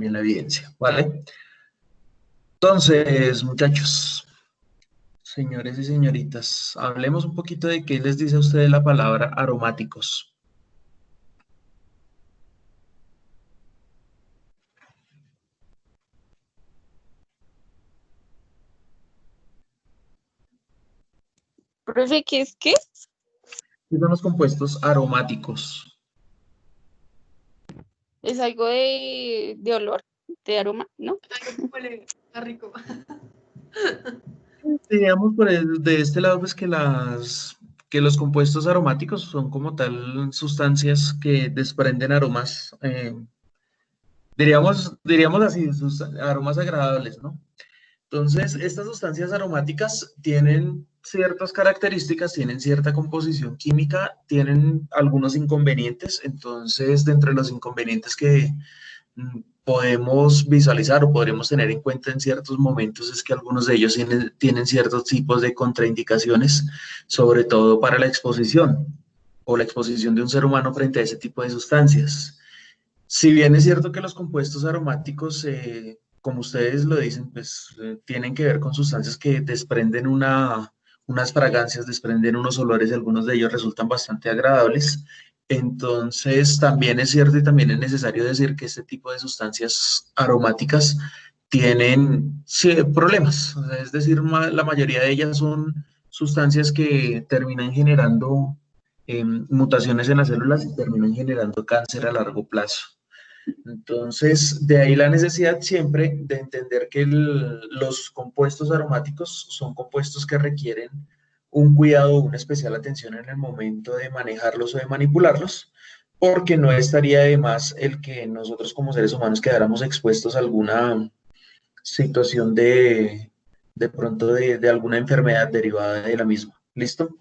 también la evidencia, ¿vale? Entonces, muchachos, señores y señoritas, hablemos un poquito de qué les dice a ustedes la palabra aromáticos. Profe, ¿qué es qué? ¿Qué son los compuestos aromáticos? Es algo de olor, de aroma, ¿no? Algo que huele, está rico. Diríamos de este lado, pues que los compuestos aromáticos son como tal sustancias que desprenden aromas, diríamos así, aromas agradables, ¿no? Entonces, estas sustancias aromáticas tienen ciertas características, tienen cierta composición química, tienen algunos inconvenientes. Entonces, dentro de los inconvenientes que podemos visualizar o podremos tener en cuenta en ciertos momentos es que algunos de ellos tienen ciertos tipos de contraindicaciones, sobre todo para la exposición o la exposición de un ser humano frente a ese tipo de sustancias. Si bien es cierto que los compuestos aromáticos, como ustedes lo dicen, pues tienen que ver con sustancias que desprenden unas fragancias, desprenden unos olores, y algunos de ellos resultan bastante agradables. Entonces, también es cierto y también es necesario decir que este tipo de sustancias aromáticas tienen sí, problemas. O sea, es decir, la mayoría de ellas son sustancias que terminan generando mutaciones en las células y terminan generando cáncer a largo plazo. Entonces, de ahí la necesidad siempre de entender que los compuestos aromáticos son compuestos que requieren un cuidado, una especial atención en el momento de manejarlos o de manipularlos, porque no estaría de más el que nosotros como seres humanos quedáramos expuestos a alguna situación de pronto de alguna enfermedad derivada de la misma. ¿Listo?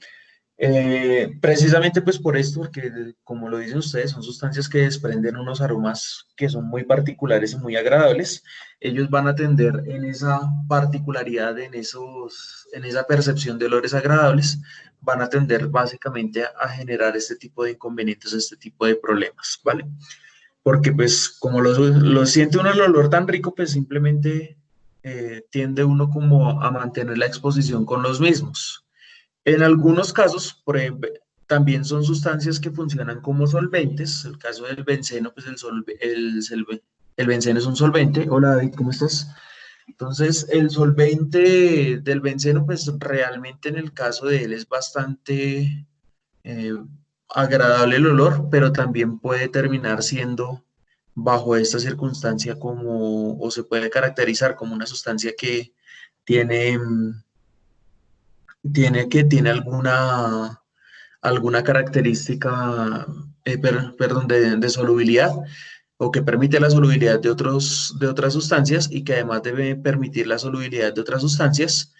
Precisamente pues por esto, porque como lo dicen ustedes, son sustancias que desprenden unos aromas que son muy particulares y muy agradables. Ellos van a tender en esa particularidad, en esa percepción de olores agradables, van a tender básicamente a generar este tipo de inconvenientes, este tipo de problemas, ¿vale? Porque pues como lo siente uno el olor tan rico, pues simplemente tiende uno como a mantener la exposición con los mismos. En algunos casos, por ejemplo, también son sustancias que funcionan como solventes. El caso del benceno, pues el benceno es un solvente. Hola David, ¿cómo estás? Entonces, el solvente del benceno, pues realmente en el caso de él es bastante eh, agradable el olor, pero también puede terminar siendo bajo esta circunstancia como, o se puede caracterizar como una sustancia que tiene, tiene alguna característica, perdón, de solubilidad o que permite la solubilidad de otras sustancias y que además debe permitir la solubilidad de otras sustancias,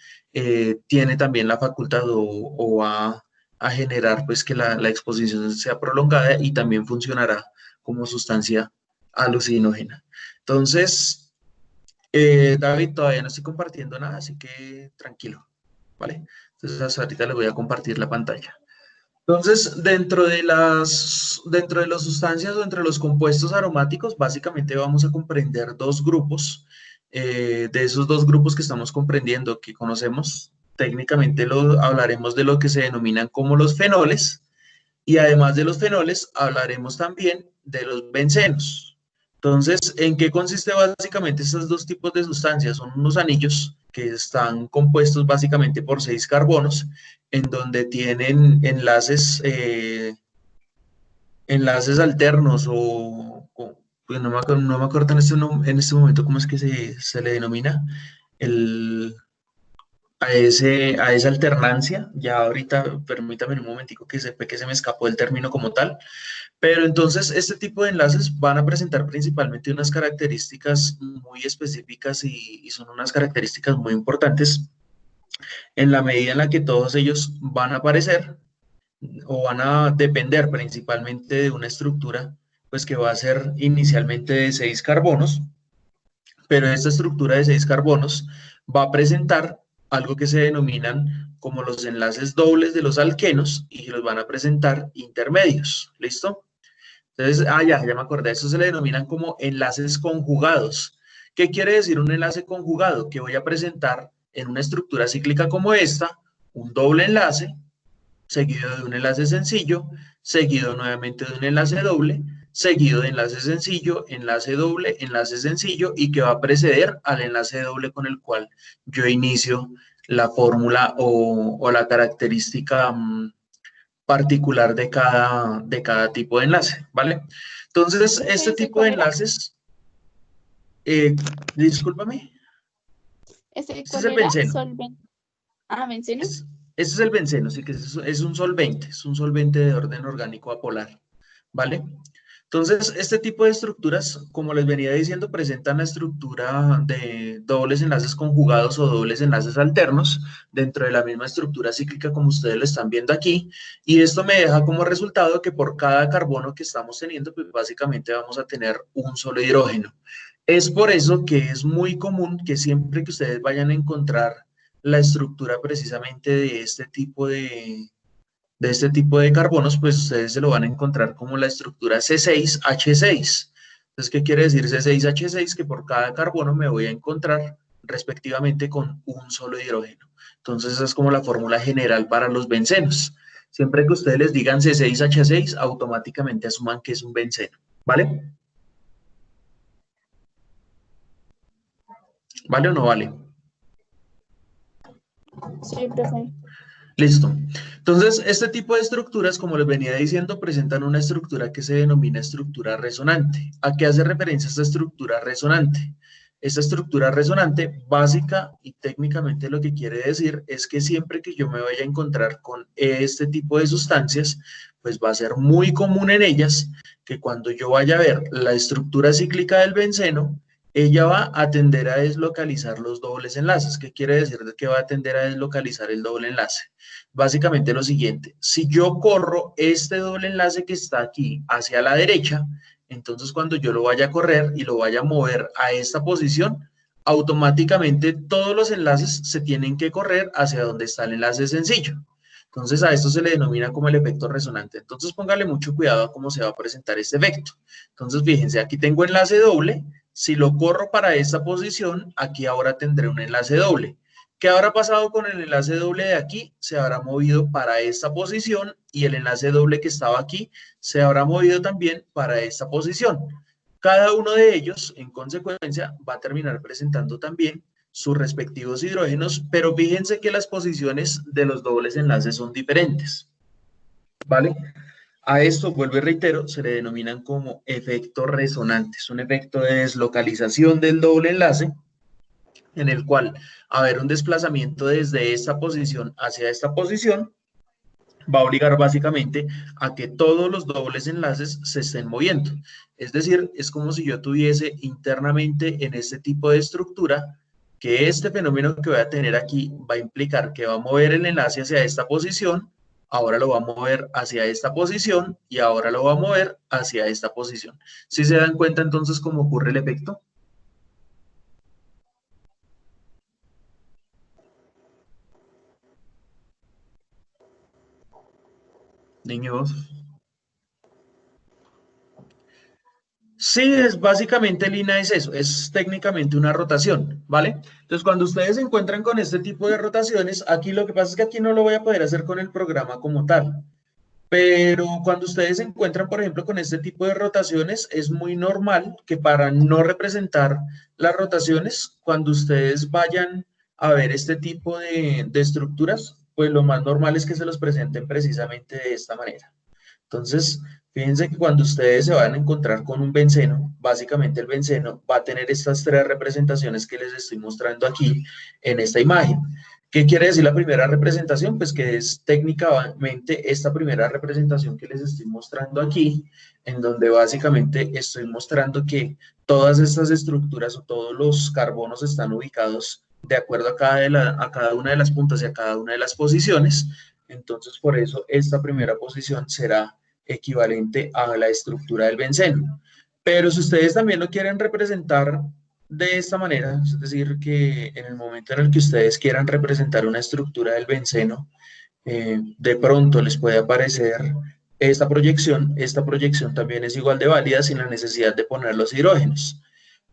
tiene también la facultad o va a generar pues que la exposición sea prolongada y también funcionará como sustancia alucinógena. Entonces, David, todavía no estoy compartiendo nada, así que tranquilo, ¿vale? Entonces, hasta ahorita les voy a compartir la pantalla. Entonces, dentro de las sustancias o dentro de los compuestos aromáticos, básicamente vamos a comprender dos grupos. De esos dos grupos que estamos comprendiendo, que conocemos, técnicamente hablaremos de lo que se denominan como los fenoles, y además de los fenoles, hablaremos también de los bencenos. Entonces, ¿en qué consiste básicamente estos dos tipos de sustancias? Son unos anillos que están compuestos básicamente por 6 carbonos, en donde tienen enlaces alternos pues no me acuerdo en este momento cómo es que se le denomina el, a esa alternancia. Ya ahorita permítame un momentico que se me escapó el término como tal. Pero entonces este tipo de enlaces van a presentar principalmente unas características muy específicas y son unas características muy importantes en la medida en la que todos ellos van a aparecer o van a depender principalmente de una estructura pues que va a ser inicialmente de 6 carbonos, pero esta estructura de 6 carbonos va a presentar algo que se denominan como los enlaces dobles de los alquenos y los van a presentar intermedios. ¿Listo? Entonces, ya me acordé, eso se le denominan como enlaces conjugados. ¿Qué quiere decir un enlace conjugado? Que voy a presentar en una estructura cíclica como esta, un doble enlace, seguido de un enlace sencillo, seguido nuevamente de un enlace doble, seguido de enlace sencillo, enlace doble, enlace sencillo, y que va a preceder al enlace doble con el cual yo inicio la fórmula o la característica particular de cada tipo de enlace, ¿vale? Entonces, este tipo de cuál era? enlaces, discúlpame, ¿Ese este es cuál el era? benceno. Solvente. Ah, benceno. Este es el benceno, sí que es un solvente de orden orgánico apolar, ¿vale? Entonces, este tipo de estructuras, como les venía diciendo, presentan la estructura de dobles enlaces conjugados o dobles enlaces alternos dentro de la misma estructura cíclica como ustedes lo están viendo aquí, y esto me deja como resultado que por cada carbono que estamos teniendo, pues básicamente vamos a tener un solo hidrógeno. Es por eso que es muy común que siempre que ustedes vayan a encontrar la estructura precisamente de este tipo de carbonos, pues ustedes se lo van a encontrar como la estructura C6H6. Entonces, ¿qué quiere decir C6H6? Que por cada carbono me voy a encontrar respectivamente con un solo hidrógeno. Entonces, esa es como la fórmula general para los bencenos. Siempre que ustedes les digan C6H6, automáticamente asuman que es un benceno, ¿vale? ¿Vale o no vale? Sí, profe. Listo. Entonces, este tipo de estructuras, como les venía diciendo, presentan una estructura que se denomina estructura resonante. ¿A qué hace referencia esta estructura resonante? Esta estructura resonante, básica y técnicamente lo que quiere decir es que siempre que yo me vaya a encontrar con este tipo de sustancias, pues va a ser muy común en ellas que cuando yo vaya a ver la estructura cíclica del benceno, ella va a tender a deslocalizar los dobles enlaces. ¿Qué quiere decir que va a tender a deslocalizar el doble enlace? Básicamente lo siguiente, si yo corro este doble enlace que está aquí hacia la derecha, entonces cuando yo lo vaya a correr y lo vaya a mover a esta posición, automáticamente todos los enlaces se tienen que correr hacia donde está el enlace sencillo. Entonces a esto se le denomina como el efecto resonante. Entonces póngale mucho cuidado a cómo se va a presentar este efecto. Entonces fíjense, aquí tengo enlace doble, si lo corro para esta posición, aquí ahora tendré un enlace doble. ¿Qué habrá pasado con el enlace doble de aquí? Se habrá movido para esta posición y el enlace doble que estaba aquí se habrá movido también para esta posición. Cada uno de ellos, en consecuencia, va a terminar presentando también sus respectivos hidrógenos, pero fíjense que las posiciones de los dobles enlaces son diferentes, ¿vale? A esto, vuelvo y reitero, se le denominan como efecto resonante. Es un efecto de deslocalización del doble enlace en el cual haber un desplazamiento desde esta posición hacia esta posición va a obligar básicamente a que todos los dobles enlaces se estén moviendo. Es decir, es como si yo tuviese internamente en este tipo de estructura que este fenómeno que voy a tener aquí va a implicar que va a mover el enlace hacia esta posición, ahora lo va a mover hacia esta posición y ahora lo va a mover hacia esta posición. ¿Sí se dan cuenta entonces cómo ocurre el efecto? Niños. Sí, es básicamente Lina es eso, es técnicamente una rotación, ¿vale? Entonces, cuando ustedes se encuentran con este tipo de rotaciones, aquí lo que pasa es que aquí no lo voy a poder hacer con el programa como tal, pero cuando ustedes se encuentran, por ejemplo, con este tipo de rotaciones, es muy normal que para no representar las rotaciones, cuando ustedes vayan a ver este tipo de estructuras, pues lo más normal es que se los presenten precisamente de esta manera. Entonces, fíjense que cuando ustedes se van a encontrar con un benceno, básicamente el benceno va a tener estas tres representaciones que les estoy mostrando aquí en esta imagen. ¿Qué quiere decir la primera representación? Pues que es técnicamente esta primera representación que les estoy mostrando aquí, en donde básicamente estoy mostrando que todas estas estructuras o todos los carbonos están ubicados de acuerdo a cada una de las puntas y a cada una de las posiciones. Entonces, por eso esta primera posición será equivalente a la estructura del benceno. Pero si ustedes también lo quieren representar de esta manera, es decir, que en el momento en el que ustedes quieran representar una estructura del benceno, de pronto les puede aparecer esta proyección también es igual de válida sin la necesidad de poner los hidrógenos.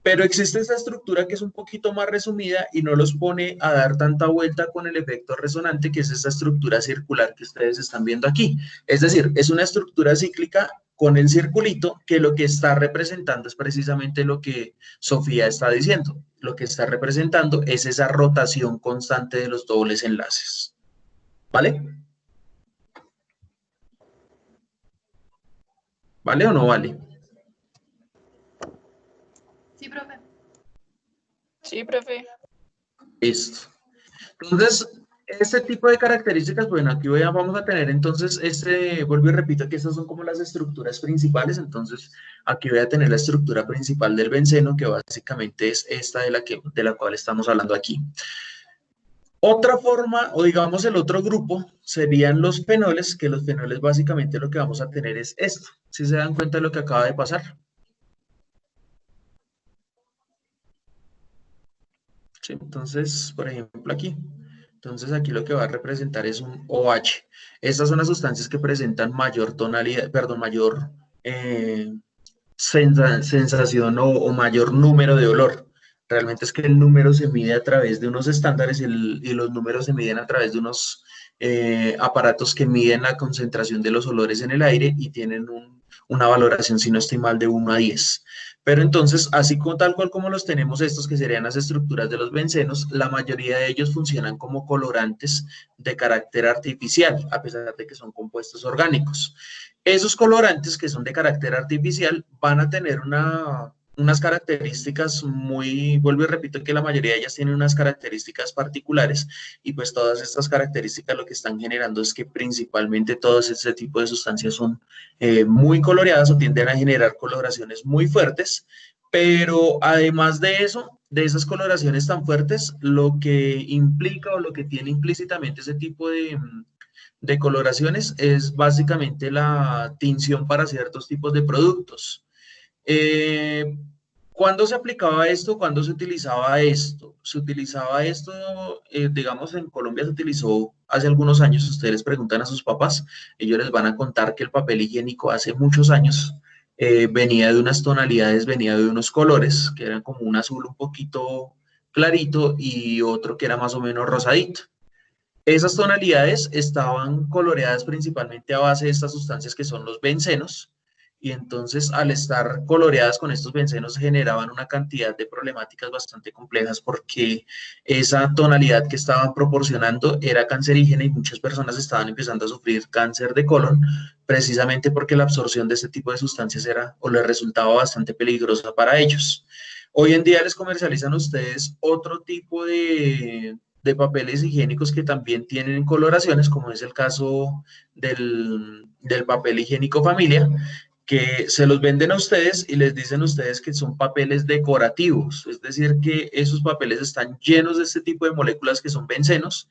Pero existe esta estructura que es un poquito más resumida y no los pone a dar tanta vuelta con el efecto resonante, que es esta estructura circular que ustedes están viendo aquí. Es decir, es una estructura cíclica con el circulito que lo que está representando es precisamente lo que Sofía está diciendo. Lo que está representando es esa rotación constante de los dobles enlaces. ¿Vale? ¿Vale o no vale? Sí, profe. Sí, profe. Listo. Entonces, este tipo de características, bueno, aquí vamos a tener entonces, vuelvo y repito que estas son como las estructuras principales, entonces aquí voy a tener la estructura principal del benceno, que básicamente es esta de la cual estamos hablando aquí. Otra forma, o digamos el otro grupo, serían los fenoles, que los fenoles básicamente lo que vamos a tener es esto. ¿Sí se dan cuenta de lo que acaba de pasar? Sí, entonces, por ejemplo, aquí. Entonces, aquí lo que va a representar es un OH. Estas son las sustancias que presentan mayor tonalidad, perdón, mayor sensación o mayor número de olor. Realmente es que el número se mide a través de unos estándares y los números se miden a través de unos aparatos que miden la concentración de los olores en el aire y tienen una valoración, si no estoy mal, de 1 a 10. Pero entonces, así como tal cual como los tenemos estos, que serían las estructuras de los bencenos, la mayoría de ellos funcionan como colorantes de carácter artificial, a pesar de que son compuestos orgánicos. Esos colorantes que son de carácter artificial van a tener unas características vuelvo y repito que la mayoría de ellas tienen unas características particulares y pues todas estas características lo que están generando es que principalmente todos este tipo de sustancias son muy coloreadas o tienden a generar coloraciones muy fuertes, pero además de eso, de esas coloraciones tan fuertes, lo que implica o lo que tiene implícitamente ese tipo de coloraciones es básicamente la tinción para ciertos tipos de productos. ¿Cuándo se aplicaba esto? ¿Cuándo se utilizaba esto? Se utilizaba esto, digamos, en Colombia se utilizó hace algunos años. Ustedes les preguntan a sus papás, ellos les van a contar que el papel higiénico hace muchos años venía de unas tonalidades, venía de unos colores, que eran como un azul un poquito clarito y otro que era más o menos rosadito. Esas tonalidades estaban coloreadas principalmente a base de estas sustancias que son los bencenos, y entonces al estar coloreadas con estos bencenos generaban una cantidad de problemáticas bastante complejas porque esa tonalidad que estaban proporcionando era cancerígena y muchas personas estaban empezando a sufrir cáncer de colon precisamente porque la absorción de este tipo de sustancias era o les resultaba bastante peligrosa para ellos. Hoy en día les comercializan a ustedes otro tipo de papeles higiénicos que también tienen coloraciones, como es el caso del papel higiénico familia, que se los venden a ustedes y les dicen a ustedes que son papeles decorativos, es decir, que esos papeles están llenos de este tipo de moléculas que son bencenos,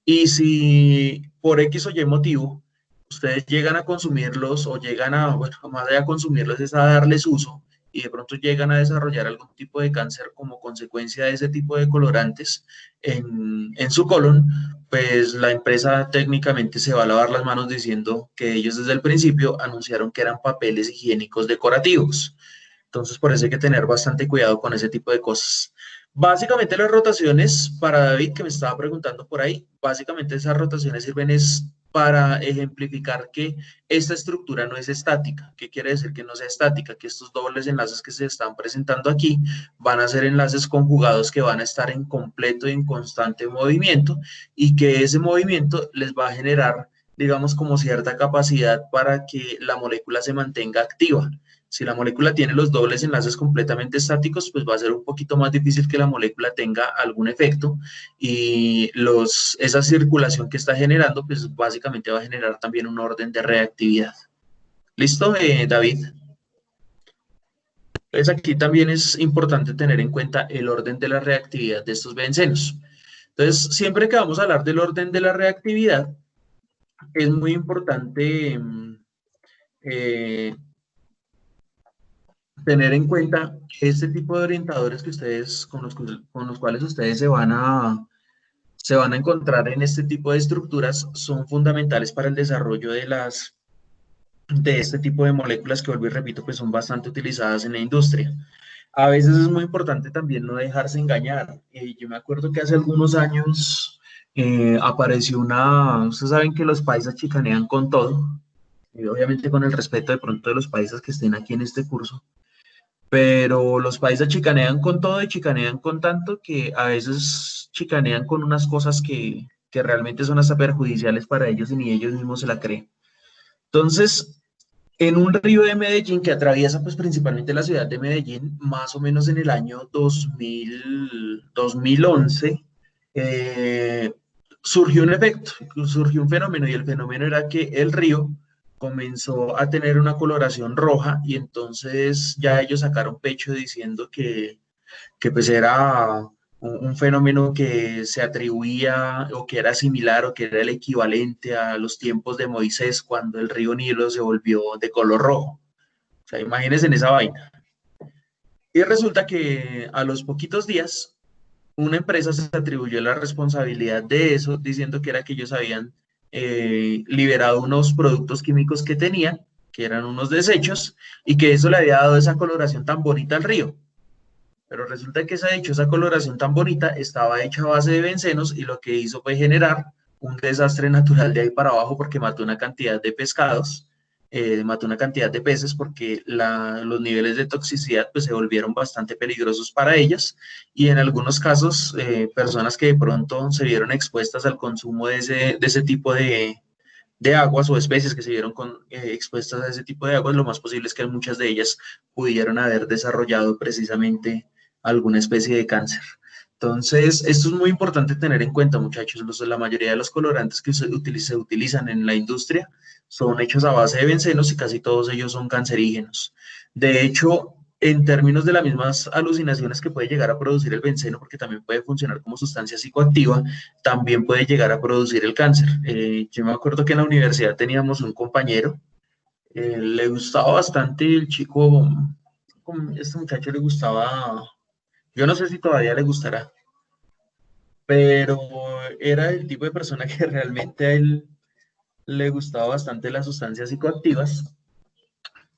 y si por X o Y motivo ustedes llegan a consumirlos o llegan a, bueno, más allá de consumirlos es a darles uso, y de pronto llegan a desarrollar algún tipo de cáncer como consecuencia de ese tipo de colorantes en su colon, pues la empresa técnicamente se va a lavar las manos diciendo que ellos desde el principio anunciaron que eran papeles higiénicos decorativos. Entonces, por eso hay que tener bastante cuidado con ese tipo de cosas. Básicamente las rotaciones, para David, que me estaba preguntando por ahí, básicamente esas rotaciones sirven es para ejemplificar que esta estructura no es estática. ¿Qué quiere decir que no sea estática? Que estos dobles enlaces que se están presentando aquí van a ser enlaces conjugados que van a estar en completo y en constante movimiento, y que ese movimiento les va a generar, digamos, como cierta capacidad para que la molécula se mantenga activa. Si la molécula tiene los dobles enlaces completamente estáticos, pues va a ser un poquito más difícil que la molécula tenga algún efecto, y esa circulación que está generando, pues básicamente va a generar también un orden de reactividad. ¿Listo, David? Entonces aquí también es importante tener en cuenta el orden de la reactividad de estos bencenos. Entonces, siempre que vamos a hablar del orden de la reactividad, es muy importante eh, tener en cuenta este tipo de orientadores que ustedes, con los cuales ustedes se van a encontrar en este tipo de estructuras, son fundamentales para el desarrollo de este tipo de moléculas que, vuelvo y repito, pues son bastante utilizadas en la industria. A veces es muy importante también no dejarse engañar. Yo me acuerdo que hace algunos años apareció ustedes saben que los paisas chicanean con todo, y obviamente con el respeto de pronto de los paisas que estén aquí en este curso, pero los paisas chicanean con todo y chicanean con tanto que a veces chicanean con unas cosas que realmente son hasta perjudiciales para ellos y ni ellos mismos se la creen. Entonces, en un río de Medellín que atraviesa pues principalmente la ciudad de Medellín, más o menos en el año 2011, surgió un efecto, surgió un fenómeno, y el fenómeno era que el río comenzó a tener una coloración roja, y entonces ya ellos sacaron pecho diciendo que pues era un fenómeno que se atribuía o que era similar o que era el equivalente a los tiempos de Moisés cuando el río Nilo se volvió de color rojo. O sea, imagínense en esa vaina. Y resulta que a los poquitos días una empresa se atribuyó la responsabilidad de eso, diciendo que era que ellos habían liberado unos productos químicos que tenían, que eran unos desechos, y que eso le había dado esa coloración tan bonita al río. Pero resulta que esa dichosa coloración tan bonita estaba hecha a base de bencenos, y lo que hizo fue generar un desastre natural de ahí para abajo, porque mató una cantidad de pescados, mató una cantidad de peces, porque los niveles de toxicidad pues se volvieron bastante peligrosos para ellas, y en algunos casos personas que de pronto se vieron expuestas al consumo de ese tipo de aguas, o especies que se vieron expuestas a ese tipo de aguas, lo más posible es que muchas de ellas pudieron haber desarrollado precisamente alguna especie de cáncer. Entonces, esto es muy importante tener en cuenta, muchachos. La mayoría de los colorantes que se utilizan en la industria son hechos a base de bencenos, y casi todos ellos son cancerígenos. De hecho, en términos de las mismas alucinaciones que puede llegar a producir el benceno, porque también puede funcionar como sustancia psicoactiva, también puede llegar a producir el cáncer. Yo me acuerdo que en la universidad teníamos un compañero, le gustaba bastante el chico, este muchacho le gustaba, yo no sé si todavía le gustará, pero era el tipo de persona que realmente a él le gustaba bastante las sustancias psicoactivas,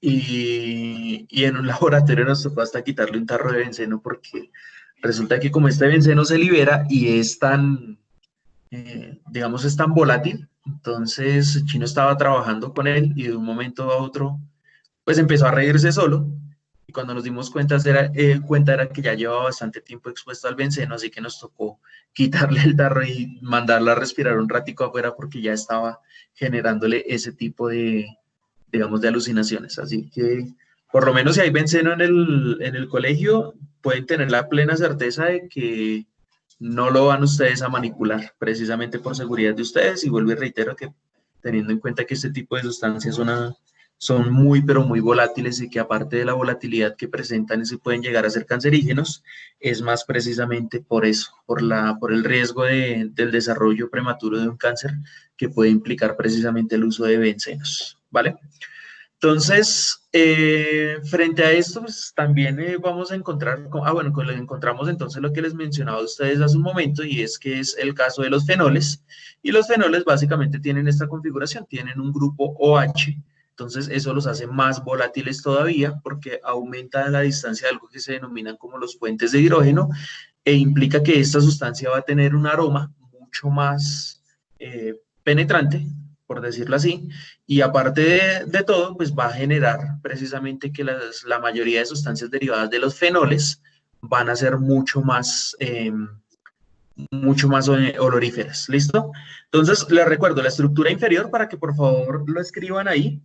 y en un laboratorio nos tocó hasta quitarle un tarro de benceno, porque resulta que como este benceno se libera y es tan, digamos, es tan volátil, entonces el chino estaba trabajando con él y de un momento a otro pues empezó a reírse solo, y cuando nos dimos cuenta era que ya llevaba bastante tiempo expuesto al benceno, así que nos tocó quitarle el tarro y mandarla a respirar un ratico afuera, porque ya estaba generándole ese tipo de, digamos, de alucinaciones. Así que por lo menos si hay benceno en el colegio, pueden tener la plena certeza de que no lo van ustedes a manipular, precisamente por seguridad de ustedes. Y vuelvo y reitero que, teniendo en cuenta que este tipo de sustancias son muy, pero muy volátiles, y que aparte de la volatilidad que presentan y se pueden llegar a ser cancerígenos, es más precisamente por eso, por el riesgo del desarrollo prematuro de un cáncer que puede implicar precisamente el uso de bencenos, ¿vale? Entonces, frente a esto, pues también vamos a encontrar, bueno, encontramos entonces lo que les mencionaba a ustedes hace un momento, y es que es el caso de los fenoles. Y los fenoles básicamente tienen esta configuración, tienen un grupo OH, entonces eso los hace más volátiles todavía, porque aumenta la distancia de algo que se denominan como los puentes de hidrógeno, e implica que esta sustancia va a tener un aroma mucho más penetrante, por decirlo así, y aparte de todo, pues va a generar precisamente que la mayoría de sustancias derivadas de los fenoles van a ser mucho más oloríferas. ¿Listo? Entonces, les recuerdo la estructura inferior para que por favor lo escriban ahí.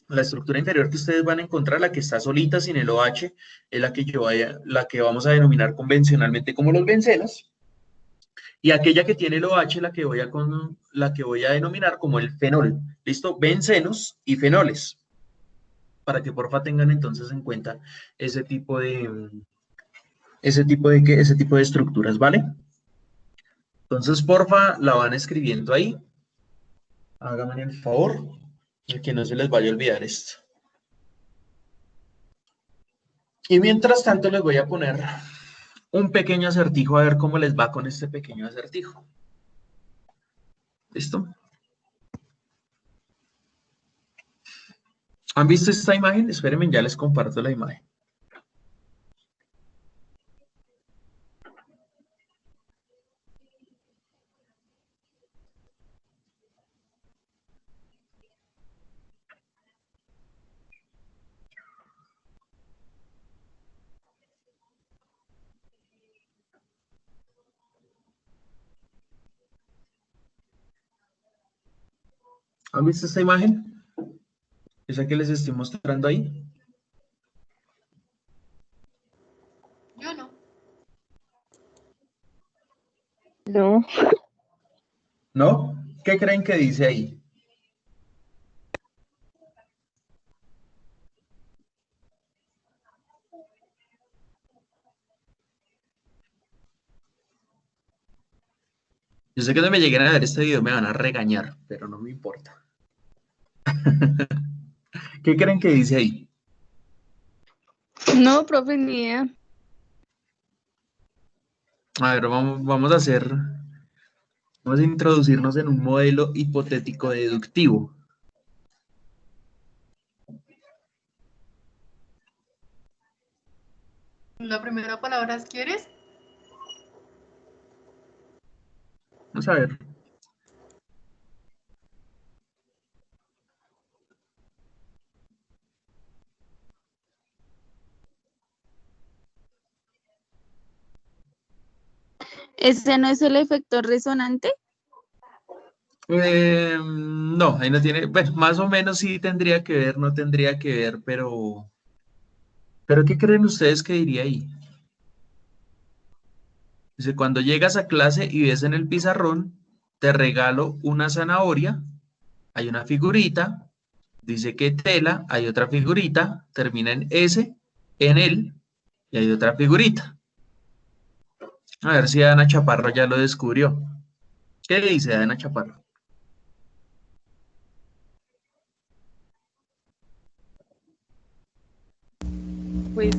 La estructura inferior que ustedes van a encontrar, la que está solita sin el OH, es la que vamos a denominar convencionalmente como los bencenos. Y aquella que tiene el OH, la que voy a denominar como el fenol. ¿Listo? Bencenos y fenoles. Para que porfa tengan entonces en cuenta ese tipo ese tipo de estructuras, ¿vale? Entonces, porfa, la van escribiendo ahí. Háganme el favor de que no se les vaya a olvidar esto. Y mientras tanto les voy a poner un pequeño acertijo, a ver cómo les va con este pequeño acertijo. ¿Listo? ¿Han visto esta imagen? Espérenme, ya les comparto la imagen. ¿Han visto esta imagen? Esa que les estoy mostrando ahí. Yo no. No. ¿No? ¿Qué creen que dice ahí? Yo sé que cuando me lleguen a ver este video me van a regañar, pero no me importa. ¿Qué creen que dice ahí? No, profe, ni idea. A ver, vamos a introducirnos en un modelo hipotético deductivo. La primera palabra es ¿quieres? Vamos a ver. ¿Ese no es el efecto resonante? No, ahí no tiene, bueno, más o menos sí tendría que ver, no tendría que ver, pero ¿qué creen ustedes que diría ahí? Dice, cuando llegas a clase y ves en el pizarrón, te regalo una zanahoria, hay una figurita, dice que tela, hay otra figurita, termina en S, en él, y hay otra figurita. A ver si Ana Chaparro ya lo descubrió. ¿Qué dice Ana Chaparro? Pues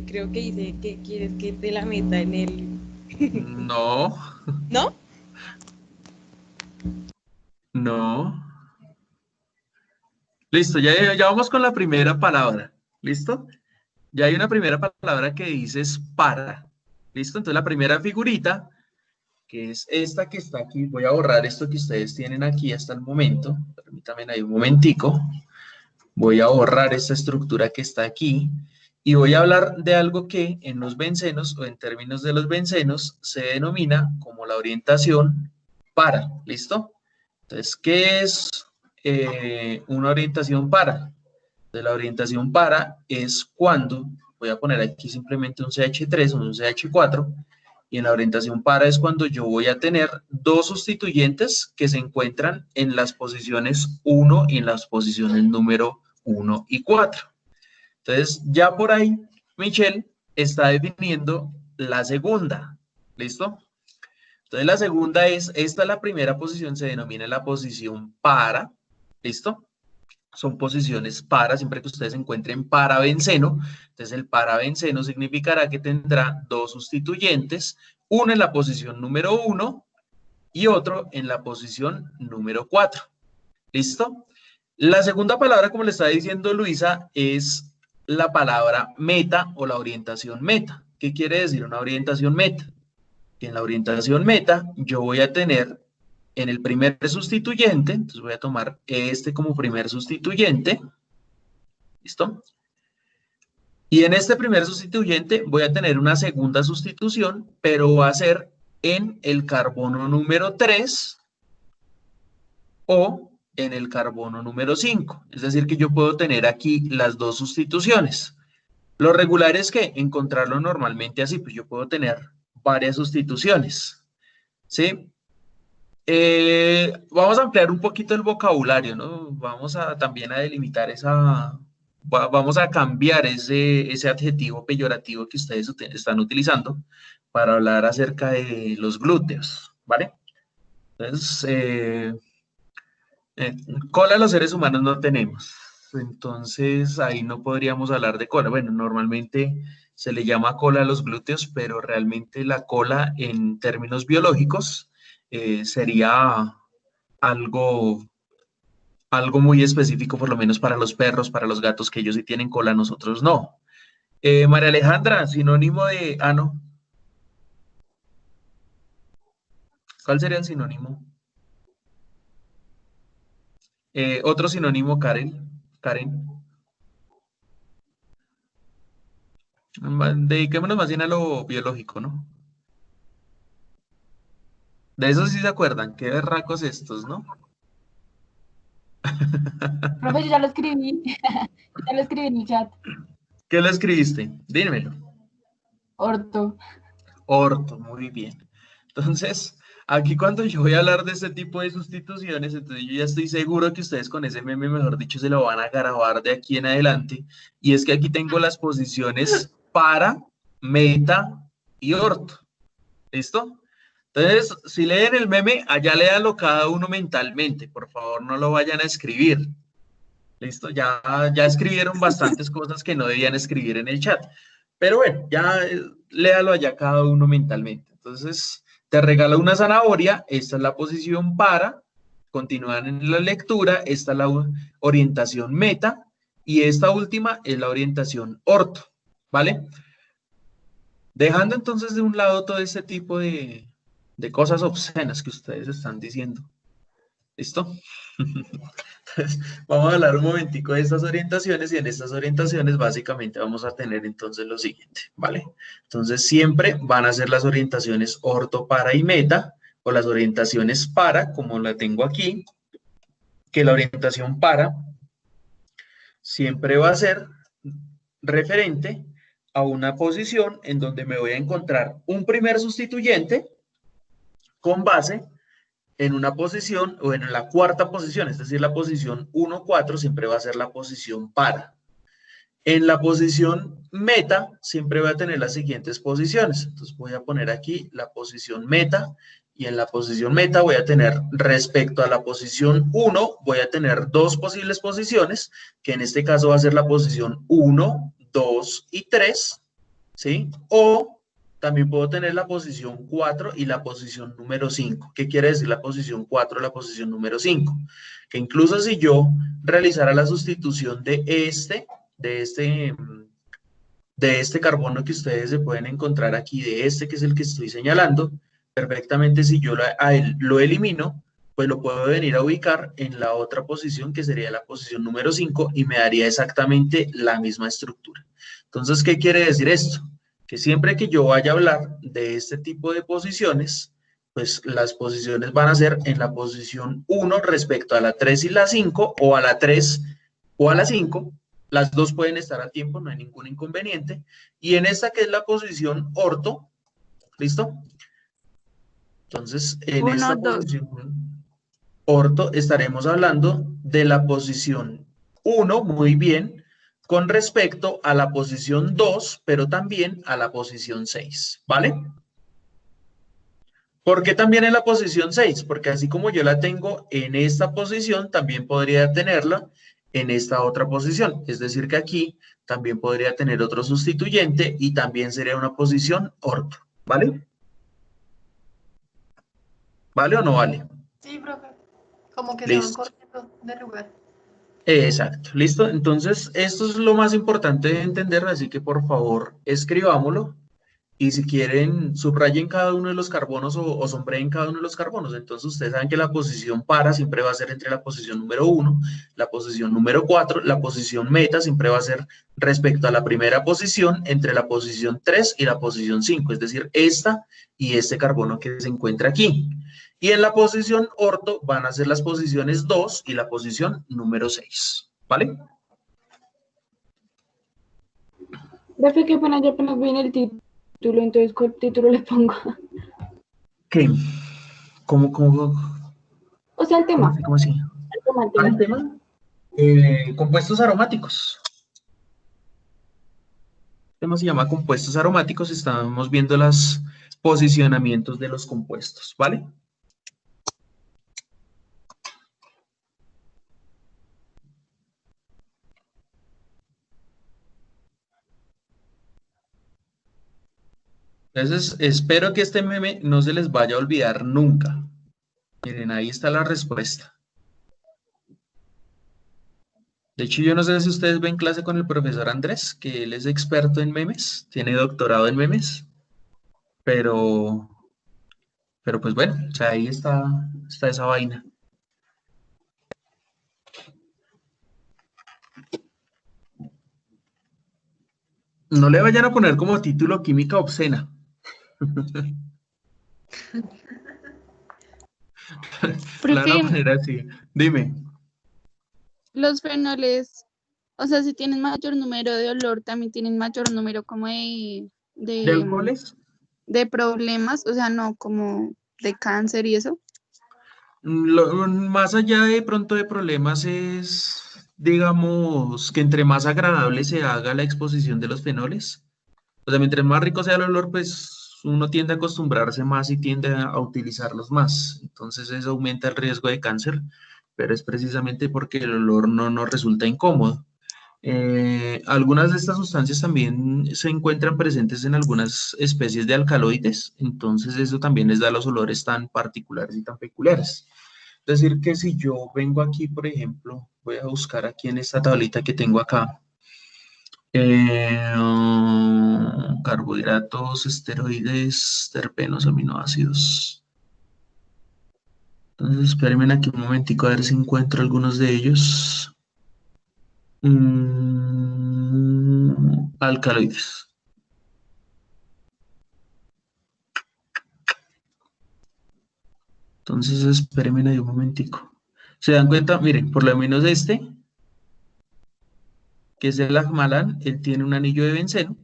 creo que dice que quieres que te la meta en el... No, ¿No? no. Listo, ya vamos con la primera palabra. ¿Listo? Ya hay una primera palabra que dice es para. ¿Listo? Entonces la primera figurita, que es esta que está aquí, voy a borrar esto que ustedes tienen aquí hasta el momento. Permítanme ahí un momentico. Voy a borrar esta estructura que está aquí y voy a hablar de algo que en los bencenos o en términos de los bencenos se denomina como la orientación para. ¿Listo? Entonces, ¿qué es una orientación para? De la orientación para es cuando, voy a poner aquí simplemente un CH3 o un CH4, y en la orientación para es cuando yo voy a tener dos sustituyentes que se encuentran en las posiciones 1 y en las posiciones número 1 y 4. Entonces, ya por ahí, Michelle está definiendo la segunda. ¿Listo? Entonces, la segunda es, esta es la primera posición, se denomina la posición para. ¿Listo? Son posiciones para, siempre que ustedes encuentren parabenceno. Entonces, el parabenceno significará que tendrá dos sustituyentes, uno en la posición número 1 y otro en la posición número 4. ¿Listo? La segunda palabra, como le estaba diciendo Luisa, es la palabra meta o la orientación meta. ¿Qué quiere decir una orientación meta? Que en la orientación meta yo voy a tener en el primer sustituyente, entonces voy a tomar este como primer sustituyente, ¿listo? Y en este primer sustituyente voy a tener una segunda sustitución, pero va a ser en el carbono número 3 o en el carbono número 5. Es decir, que yo puedo tener aquí las dos sustituciones. Lo regular es que encontrarlo normalmente así, pues yo puedo tener varias sustituciones, ¿sí? Vamos a ampliar un poquito el vocabulario, ¿no? Vamos a también a delimitar vamos a cambiar ese adjetivo peyorativo que ustedes están utilizando para hablar acerca de los glúteos, ¿vale? Entonces, cola los seres humanos no tenemos, entonces ahí no podríamos hablar de cola. Bueno, normalmente se le llama cola a los glúteos, pero realmente la cola en términos biológicos sería algo algo muy específico, por lo menos para los perros, para los gatos, que ellos sí tienen cola, nosotros no. María Alejandra, sinónimo de... Ah, no. ¿Cuál sería el sinónimo? Otro sinónimo, Karen. Karen. Dediquémonos más bien a lo biológico, ¿no? De eso sí se acuerdan. Qué berracos estos, ¿no? Profe, yo ya lo escribí. Ya lo escribí en el chat. ¿Qué le escribiste? Dímelo. Orto. Orto, muy bien. Entonces, aquí cuando yo voy a hablar de este tipo de sustituciones, entonces yo ya estoy seguro que ustedes con ese meme, mejor dicho, se lo van a grabar de aquí en adelante. Y es que aquí tengo las posiciones para, meta y orto. ¿Listo? Entonces, si leen el meme, allá léanlo cada uno mentalmente. Por favor, no lo vayan a escribir. ¿Listo? Ya escribieron bastantes cosas que no debían escribir en el chat. Pero bueno, ya léalo allá cada uno mentalmente. Entonces, te regalo una zanahoria. Esta es la posición para. Continúan en la lectura. Esta es la orientación meta. Y esta última es la orientación orto. ¿Vale? Dejando entonces de un lado todo este tipo de cosas obscenas que ustedes están diciendo. ¿Listo? Entonces, vamos a hablar un momentico de estas orientaciones y en estas orientaciones básicamente vamos a tener entonces lo siguiente, ¿vale? Entonces siempre van a ser las orientaciones orto, para y meta o las orientaciones para, como la tengo aquí, que la orientación para siempre va a ser referente a una posición en donde me voy a encontrar un primer sustituyente con base en una posición o en la cuarta posición, es decir, la posición 1, 4 siempre va a ser la posición para. En la posición meta siempre voy a tener las siguientes posiciones. Entonces voy a poner aquí la posición meta y en la posición meta voy a tener respecto a la posición 1, voy a tener dos posibles posiciones, que en este caso va a ser la posición 1, 2 y 3, ¿sí? O también puedo tener la posición 4 y la posición número 5. ¿Qué quiere decir la posición 4 y la posición número 5? Que incluso si yo realizara la sustitución de este carbono que ustedes se pueden encontrar aquí, de este que es el que estoy señalando, perfectamente si yo a él lo elimino, pues lo puedo venir a ubicar en la otra posición que sería la posición número 5 y me daría exactamente la misma estructura. Entonces, ¿qué quiere decir esto? Que siempre que yo vaya a hablar de este tipo de posiciones, pues las posiciones van a ser en la posición 1 respecto a la 3 y la 5, o a la 3 o a la 5. Las dos pueden estar a tiempo, no hay ningún inconveniente. Y en esta que es la posición orto, ¿listo? Entonces, en 1, esta 2. posición orto estaremos hablando de la posición 1, muy bien, con respecto a la posición 2, pero también a la posición 6, ¿vale? ¿Por qué también en la posición 6? Porque así como yo la tengo en esta posición, también podría tenerla en esta otra posición. Es decir, que aquí también podría tener otro sustituyente y también sería una posición orto. ¿Vale? ¿Vale o no vale? Sí, profe. Como que se van Listo. corriendo de lugar. Exacto. ¿Listo? Entonces, esto es lo más importante de entender, así que por favor, escribámoslo. Y si quieren, subrayen cada uno de los carbonos o sombreen cada uno de los carbonos. Entonces, ustedes saben que la posición para siempre va a ser entre la posición número 1, la posición número 4, la posición meta siempre va a ser respecto a la primera posición entre la posición 3 y la posición 5, es decir, esta y este carbono que se encuentra aquí. Y en la posición orto van a ser las posiciones 2 y la posición número 6. ¿Vale? Profe, qué pena, yo apenas vi en el título, entonces, ¿cuál título le pongo? ¿Qué? ¿Cómo O sea, el tema. ¿Cómo así? El tema, el ¿Ah, el tema. tema? Compuestos aromáticos. El tema se llama compuestos aromáticos. Estamos viendo los posicionamientos de los compuestos, ¿vale? Entonces, espero que este meme no se les vaya a olvidar nunca. Miren, ahí está la respuesta. De hecho, yo no sé si ustedes ven clase con el profesor Andrés, que él es experto en memes, tiene doctorado en memes, pero, pero pues bueno, o sea, ahí está esa vaina. No le vayan a poner como título química obscena. La van a Profe, poner así. Dime. los fenoles, o sea, si tienen mayor número de olor, también tienen mayor número como ¿De de, alcoholes? de problemas, o sea, no como de cáncer y eso. Más allá de pronto de problemas es, digamos, que entre más agradable se haga la exposición de los fenoles. O sea, mientras más rico sea el olor, pues uno tiende a acostumbrarse más y tiende a utilizarlos más. Entonces eso aumenta el riesgo de cáncer, pero es precisamente porque el olor no nos resulta incómodo. Algunas de estas sustancias también se encuentran presentes en algunas especies de alcaloides, entonces eso también les da los olores tan particulares y tan peculiares. Es decir, que si yo vengo aquí, por ejemplo, voy a buscar aquí en esta tablita que tengo acá, carbohidratos, esteroides, terpenos, aminoácidos. Entonces, espérenme aquí un momentico a ver si encuentro algunos de ellos. Alcaloides. Entonces, espérenme ahí un momentico. ¿Se dan cuenta? Miren, por lo menos este, que es el Ajmalán, él tiene un anillo de benceno.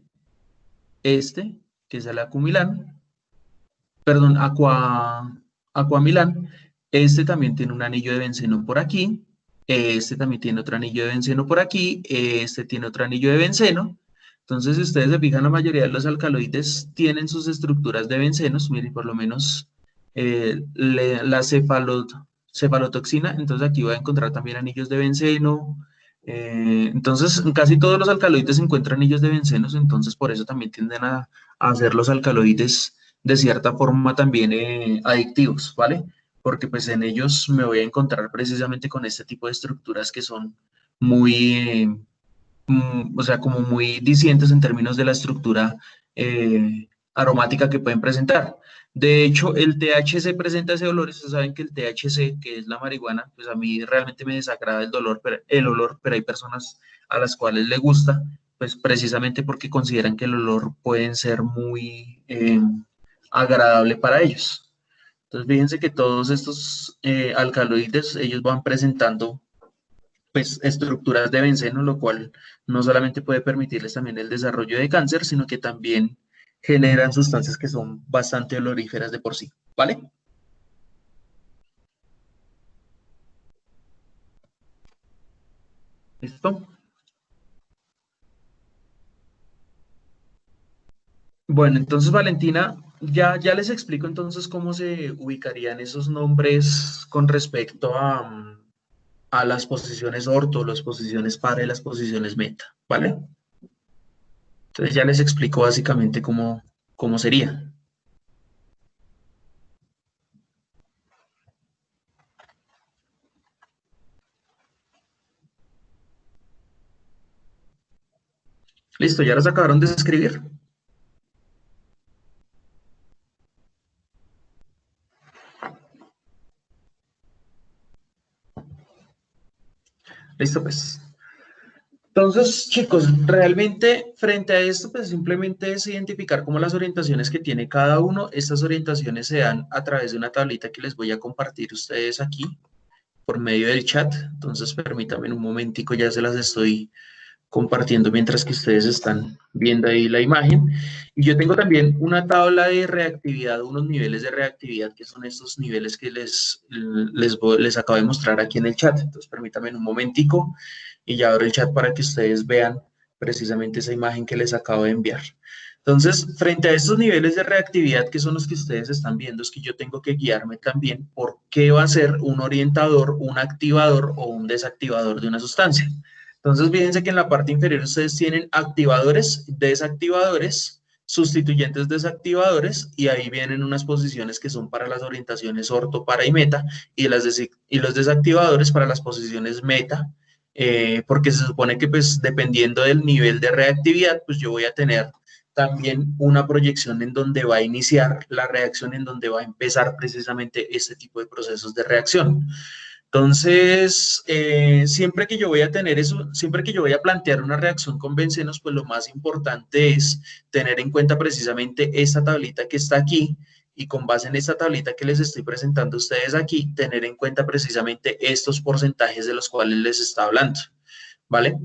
Este, que es el Acumilán, perdón, Aquamilán, este también tiene un anillo de benceno por aquí, este también tiene otro anillo de benceno por aquí, este tiene otro anillo de benceno. Entonces, si ustedes se fijan, la mayoría de los alcaloides tienen sus estructuras de bencenos, miren, por lo menos la cefalotoxina, entonces aquí va a encontrar también anillos de benceno. Entonces, casi todos los alcaloides encuentran anillos de bencenos, entonces por eso también tienden a hacer los alcaloides de cierta forma también adictivos, ¿vale? Porque pues en ellos me voy a encontrar precisamente con este tipo de estructuras que son muy, o sea, como muy discientes en términos de la estructura aromática que pueden presentar. De hecho, el THC presenta ese olor. Ustedes saben que el THC, que es la marihuana, pues a mí realmente me desagrada el olor, pero hay personas a las cuales le gusta, pues precisamente porque consideran que el olor puede ser muy agradable para ellos. Entonces, fíjense que todos estos alcaloides, ellos van presentando pues estructuras de benceno, lo cual no solamente puede permitirles también el desarrollo de cáncer, sino que también generan sustancias que son bastante oloríferas de por sí, ¿vale? ¿Listo? Bueno, entonces Valentina, ya les explico entonces cómo se ubicarían esos nombres con respecto a las posiciones orto, las posiciones para y las posiciones meta, ¿vale? Entonces ya les explico básicamente cómo sería. Listo, ya los acabaron de escribir. Listo, pues. Entonces, chicos, realmente frente a esto, pues simplemente es identificar como las orientaciones que tiene cada uno. Estas orientaciones se dan a través de una tablita que les voy a compartir a ustedes aquí por medio del chat. Entonces, permítanme un momentico, ya se las estoy compartiendo mientras que ustedes están viendo ahí la imagen. Y yo tengo también una tabla de reactividad, unos niveles de reactividad, que son estos niveles que les acabo de mostrar aquí en el chat. Entonces, permítanme un momentico y ya abro el chat para que ustedes vean precisamente esa imagen que les acabo de enviar. Entonces, frente a estos niveles de reactividad que son los que ustedes están viendo, es que yo tengo que guiarme también por qué va a ser un orientador, un activador o un desactivador de una sustancia. Entonces, fíjense que en la parte inferior ustedes tienen activadores, desactivadores, sustituyentes desactivadores, y ahí vienen unas posiciones que son para las orientaciones orto, para y meta, y los desactivadores para las posiciones meta porque se supone que pues dependiendo del nivel de reactividad, pues yo voy a tener también una proyección en donde va a iniciar la reacción, en donde va a empezar precisamente este tipo de procesos de reacción. Entonces, siempre que yo voy a tener eso, siempre que yo voy a plantear una reacción con bencenos, pues lo más importante es tener en cuenta precisamente esta tablita que está aquí, y con base en esta tablita que les estoy presentando a ustedes aquí, tener en cuenta precisamente estos porcentajes de los cuales les está hablando, ¿vale?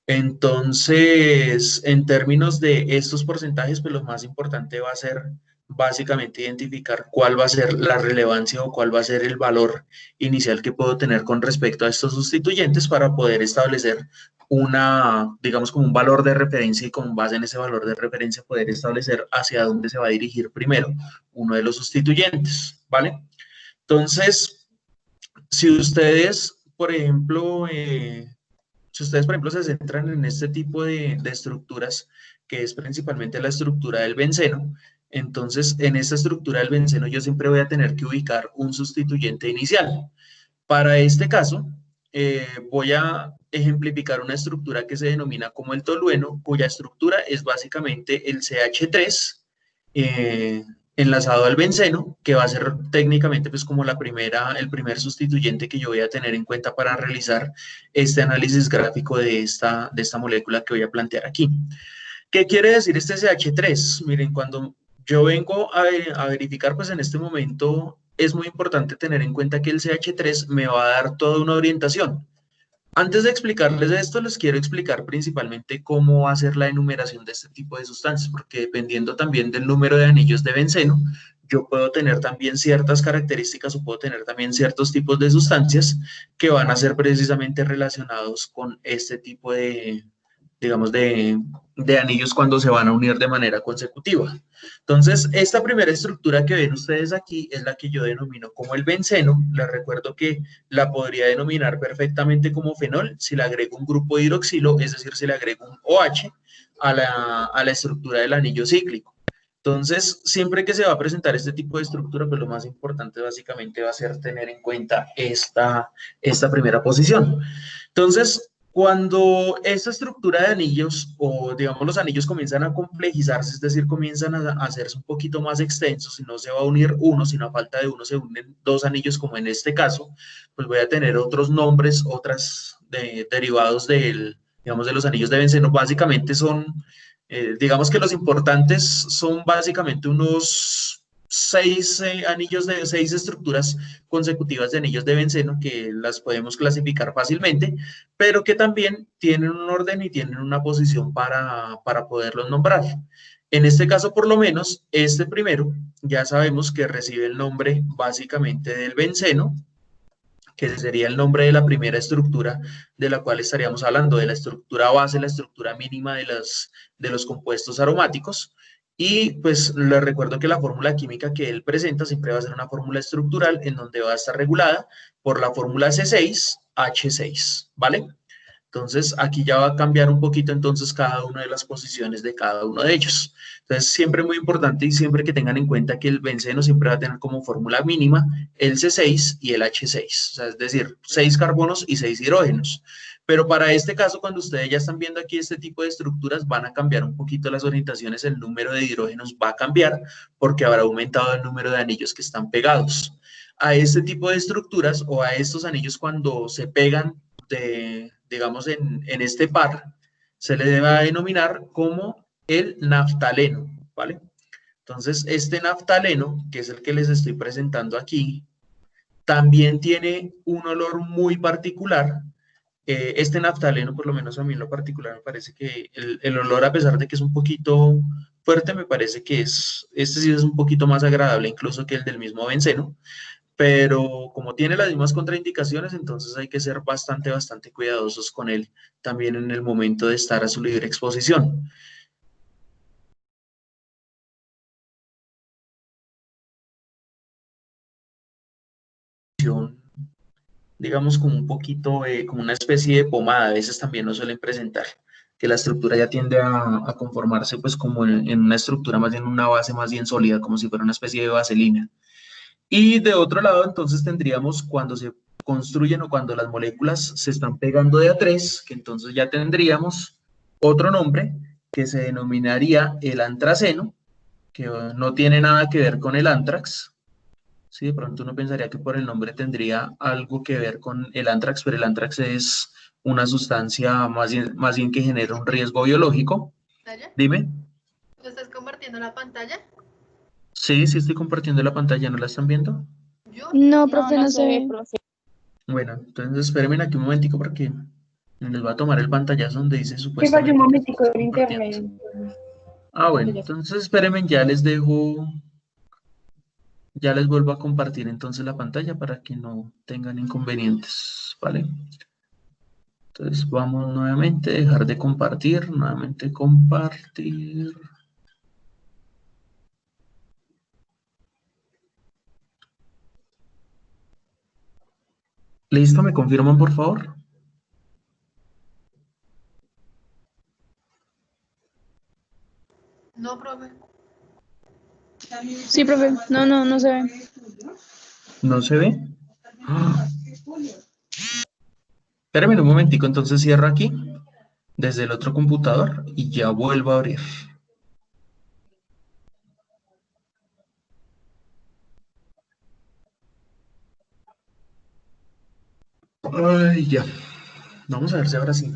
Entonces, en términos de estos porcentajes, pues lo más importante va a ser básicamente identificar cuál va a ser la relevancia o cuál va a ser el valor inicial que puedo tener con respecto a estos sustituyentes para poder establecer una, digamos, como un valor de referencia, y con base en ese valor de referencia poder establecer hacia dónde se va a dirigir primero uno de los sustituyentes, ¿vale? Entonces, si ustedes, por ejemplo, se centran en este tipo de estructuras, que es principalmente la estructura del benceno, entonces en esta estructura del benceno yo siempre voy a tener que ubicar un sustituyente inicial. Para este caso, voy a ejemplificar una estructura que se denomina como el tolueno, cuya estructura es básicamente el CH3, enlazado al benceno, que va a ser técnicamente pues como el primer sustituyente que yo voy a tener en cuenta para realizar este análisis gráfico de esta molécula que voy a plantear aquí. ¿Qué quiere decir este CH3? Miren, cuando yo vengo a verificar, pues en este momento es muy importante tener en cuenta que el CH3 me va a dar toda una orientación. Antes de explicarles esto, les quiero explicar principalmente cómo va a ser la enumeración de este tipo de sustancias, porque dependiendo también del número de anillos de benceno, yo puedo tener también ciertas características o puedo tener también ciertos tipos de sustancias que van a ser precisamente relacionados con este tipo de, digamos, de anillos cuando se van a unir de manera consecutiva. Entonces, esta primera estructura que ven ustedes aquí es la que yo denomino como el benceno. Les recuerdo que la podría denominar perfectamente como fenol si le agrego un grupo de hidroxilo, es decir, si le agrego un OH a la estructura del anillo cíclico. Entonces, siempre que se va a presentar este tipo de estructura, pues lo más importante básicamente va a ser tener en cuenta esta primera posición. Entonces, cuando esta estructura de anillos, o digamos los anillos comienzan a complejizarse, es decir, comienzan a hacerse un poquito más extensos, y no se va a unir uno, sino a falta de uno se unen dos anillos, como en este caso, pues voy a tener otros nombres, derivados digamos, de los anillos de benceno. Básicamente son, digamos que los importantes son básicamente unos 6 estructuras consecutivas de anillos de benceno, que las podemos clasificar fácilmente, pero que también tienen un orden y tienen una posición para poderlos nombrar. En este caso, por lo menos, este primero, ya sabemos que recibe el nombre básicamente del benceno, que sería el nombre de la primera estructura de la cual estaríamos hablando, de la estructura base, la estructura mínima de los compuestos aromáticos. Y pues les recuerdo que la fórmula química que él presenta siempre va a ser una fórmula estructural, en donde va a estar regulada por la fórmula C6H6, ¿vale? Entonces, aquí ya va a cambiar un poquito entonces cada una de las posiciones de cada uno de ellos. Entonces, siempre muy importante, y siempre que tengan en cuenta que el benceno siempre va a tener como fórmula mínima el C6 y el H6, o sea, es decir, 6 carbonos y 6 hidrógenos. Pero para este caso, cuando ustedes ya están viendo aquí este tipo de estructuras, van a cambiar un poquito las orientaciones, el número de hidrógenos va a cambiar porque habrá aumentado el número de anillos que están pegados. A este tipo de estructuras, o a estos anillos, cuando se pegan digamos, en este par, se le debe denominar como el naftaleno, ¿vale? Entonces, este naftaleno, que es el que les estoy presentando aquí, también tiene un olor muy particular. Este naftaleno, por lo menos a mí en lo particular, me parece que el olor, a pesar de que es un poquito fuerte, me parece que este sí es un poquito más agradable incluso que el del mismo benceno, pero como tiene las mismas contraindicaciones, entonces hay que ser bastante cuidadosos con él también en el momento de estar a su libre exposición. Digamos como un poquito, como una especie de pomada, a veces también nos suelen presentar, que la estructura ya tiende a conformarse pues como en una estructura más bien, una base más bien sólida, como si fuera una especie de vaselina. Y de otro lado, entonces tendríamos, cuando se construyen o cuando las moléculas se están pegando de a tres, que entonces ya tendríamos otro nombre que se denominaría el antraceno, que no tiene nada que ver con el antrax. Sí, de pronto uno pensaría que por el nombre tendría algo que ver con el antrax, pero el antrax es una sustancia más bien que genera un riesgo biológico. ¿Pantalla? Dime. ¿Tú estás compartiendo la pantalla? Sí, sí estoy compartiendo la pantalla, ¿no la están viendo? Yo No, No, profe, no no se se ve, ve. profe. Bueno, entonces espérenme aquí un momentico porque les va a tomar el pantallazo donde dice Que falló un supuestamente que se momentico está en compartiendo. internet. Ah, bueno, entonces espérenme, ya les dejo, ya les vuelvo a compartir entonces la pantalla para que no tengan inconvenientes, ¿vale? Entonces vamos nuevamente a dejar de compartir, nuevamente compartir. ¿Listo? ¿Me confirman, por favor? no, profe. Sí, profe. No, no, no se ve. ¿No se ve? ¡Ah! Espérenme un momentico, entonces cierro aquí desde el otro computador y ya vuelvo a abrir. Ay, ya. Vamos a ver si ahora sí.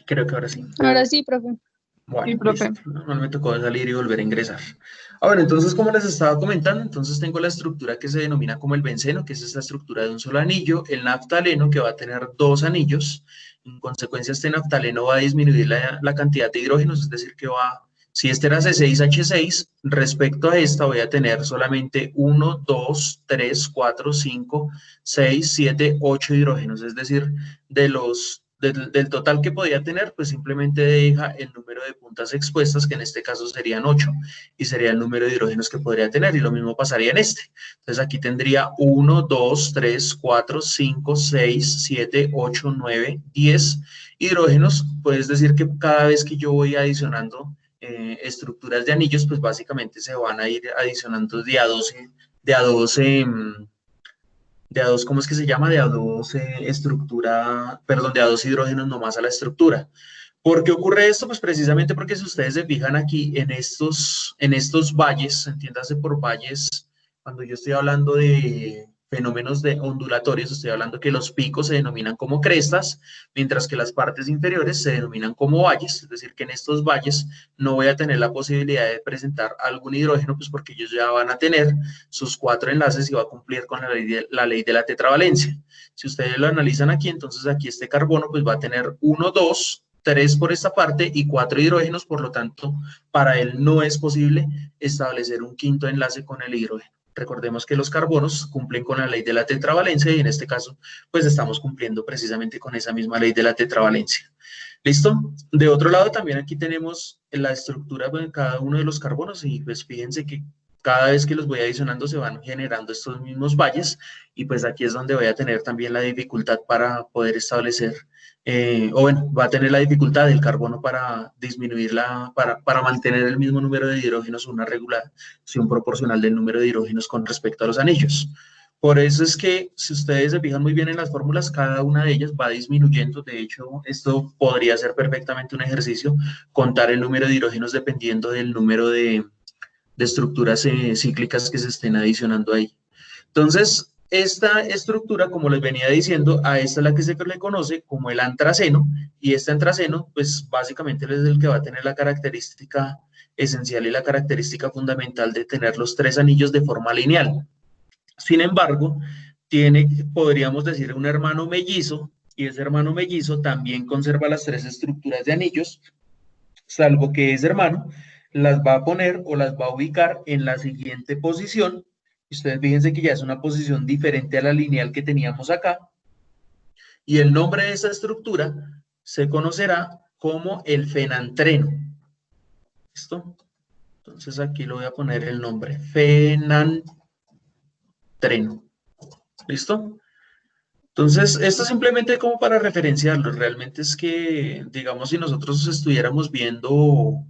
Creo que ahora sí. Ahora sí, profe. Bueno, Sí, profe. listo. No me tocó salir y volver a ingresar. Ahora, entonces, como les estaba comentando, entonces tengo la estructura que se denomina como el benceno, que es esta estructura de un solo anillo, el naftaleno, que va a tener dos anillos. En consecuencia, este naftaleno va a disminuir la cantidad de hidrógenos, es decir, que va, si este era C6H6, respecto a esta voy a tener solamente 1, 2, 3, 4, 5, 6, 7, 8 hidrógenos, es decir, del total que podía tener, pues simplemente deja el número de puntas expuestas, que en este caso serían 8, y sería el número de hidrógenos que podría tener, y lo mismo pasaría en este. Entonces aquí tendría 1, 2, 3, 4, 5, 6, 7, 8, 9, 10 hidrógenos. Puedes decir que cada vez que yo voy adicionando estructuras de anillos, pues básicamente se van a ir adicionando de a 12 de a dos, ¿cómo es que se llama? De a dos estructura, perdón, de a dos hidrógenos nomás a la estructura. ¿Por qué ocurre esto? Pues precisamente porque si ustedes se fijan aquí en estos valles, entiéndase por valles, cuando yo estoy hablando de fenómenos de ondulatorios, estoy hablando que los picos se denominan como crestas, mientras que las partes inferiores se denominan como valles, es decir, que en estos valles no voy a tener la posibilidad de presentar algún hidrógeno, pues porque ellos ya van a tener sus 4 enlaces y va a cumplir con la ley de la tetravalencia. Si ustedes lo analizan aquí, entonces aquí este carbono pues va a tener 1, 2, 3 por esta parte y 4 hidrógenos, por lo tanto, para él no es posible establecer un quinto enlace con el hidrógeno. Recordemos que los carbonos cumplen con la ley de la tetravalencia y en este caso, pues estamos cumpliendo precisamente con esa misma ley de la tetravalencia. ¿Listo? De otro lado también aquí tenemos la estructura de cada uno de los carbonos y pues fíjense que cada vez que los voy adicionando se van generando estos mismos valles y pues aquí es donde voy a tener también la dificultad para poder establecer, o bueno, va a tener la dificultad del carbono para disminuirla, para mantener el mismo número de hidrógenos, una regulación proporcional del número de hidrógenos con respecto a los anillos. Por eso es que, si ustedes se fijan muy bien en las fórmulas, cada una de ellas va disminuyendo. De hecho, esto podría ser perfectamente un ejercicio, contar el número de hidrógenos dependiendo del número de estructuras cíclicas que se estén adicionando ahí. Entonces, esta estructura, como les venía diciendo, a esta es la que se le conoce como el antraceno, y este antraceno, pues básicamente es el que va a tener la característica esencial y la característica fundamental de tener los tres anillos de forma lineal. Sin embargo, tiene, podríamos decir, un hermano mellizo, y ese hermano mellizo también conserva las tres estructuras de anillos, salvo que ese hermano las va a poner o las va a ubicar en la siguiente posición. Ustedes fíjense que ya es una posición diferente a la lineal que teníamos acá. Y el nombre de esa estructura se conocerá como el fenantreno. ¿Listo? Entonces aquí le voy a poner el nombre, fenantreno. ¿Listo? Entonces, esto simplemente como para referenciarlo. Realmente es que, digamos, si nosotros estuviéramos viendo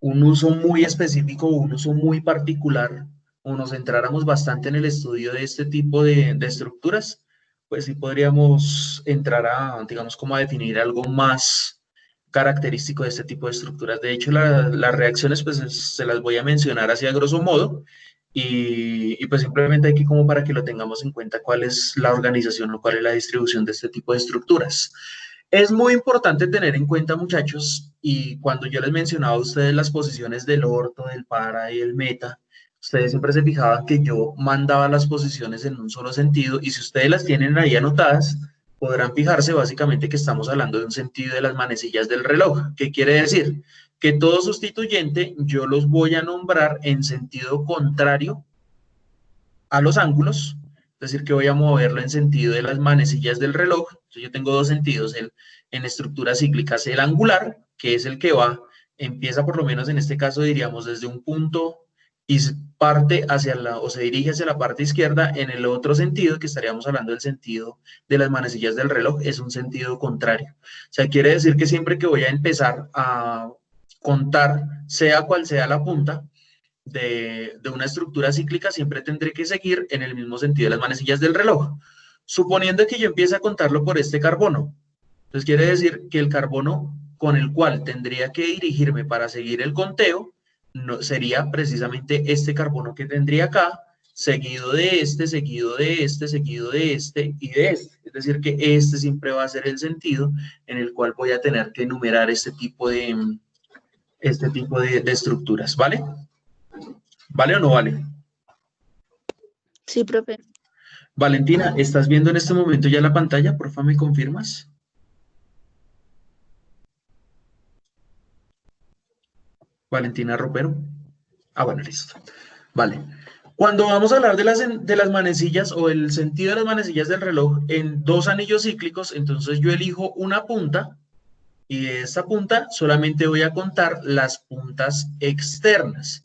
un uso muy específico, un uso muy particular, o nos centráramos bastante en el estudio de este tipo de estructuras, pues sí podríamos entrar a, digamos, como a definir algo más característico de este tipo de estructuras. De hecho, las reacciones, pues se las voy a mencionar así a grosso modo, y pues simplemente aquí como para que lo tengamos en cuenta cuál es la organización o cuál es la distribución de este tipo de estructuras. Es muy importante tener en cuenta, muchachos, y cuando yo les mencionaba a ustedes las posiciones del orto, del para y del meta, ustedes siempre se fijaban que yo mandaba las posiciones en un solo sentido, y si ustedes las tienen ahí anotadas, podrán fijarse básicamente que estamos hablando de un sentido de las manecillas del reloj. ¿Qué quiere decir? Que todo sustituyente yo los voy a nombrar en sentido contrario a los ángulos, es decir, que voy a moverlo en sentido de las manecillas del reloj. Entonces yo tengo dos sentidos en estructuras cíclicas: el angular, que es el que va, empieza por lo menos en este caso diríamos desde un punto y parte hacia o se dirige hacia la parte izquierda. En el otro sentido, que estaríamos hablando del sentido de las manecillas del reloj, es un sentido contrario. O sea, quiere decir que siempre que voy a empezar a contar, sea cual sea la punta de una estructura cíclica, siempre tendré que seguir en el mismo sentido de las manecillas del reloj. Suponiendo que yo empiece a contarlo por este carbono, entonces quiere decir que el carbono con el cual tendría que dirigirme para seguir el conteo no, sería precisamente este carbono que tendría acá, seguido de este, seguido de este, seguido de este y de este. Es decir, que este siempre va a ser el sentido en el cual voy a tener que enumerar este tipo de estructuras, ¿vale? ¿Vale o no vale? Sí, profe. Valentina, ¿estás viendo en este momento ya la pantalla? Porfa, ¿me confirmas? Valentina Ropero. Ah, bueno, listo. Vale. Cuando vamos a hablar de las manecillas o el sentido de las manecillas del reloj en dos anillos cíclicos, entonces yo elijo una punta y de esta punta solamente voy a contar las puntas externas.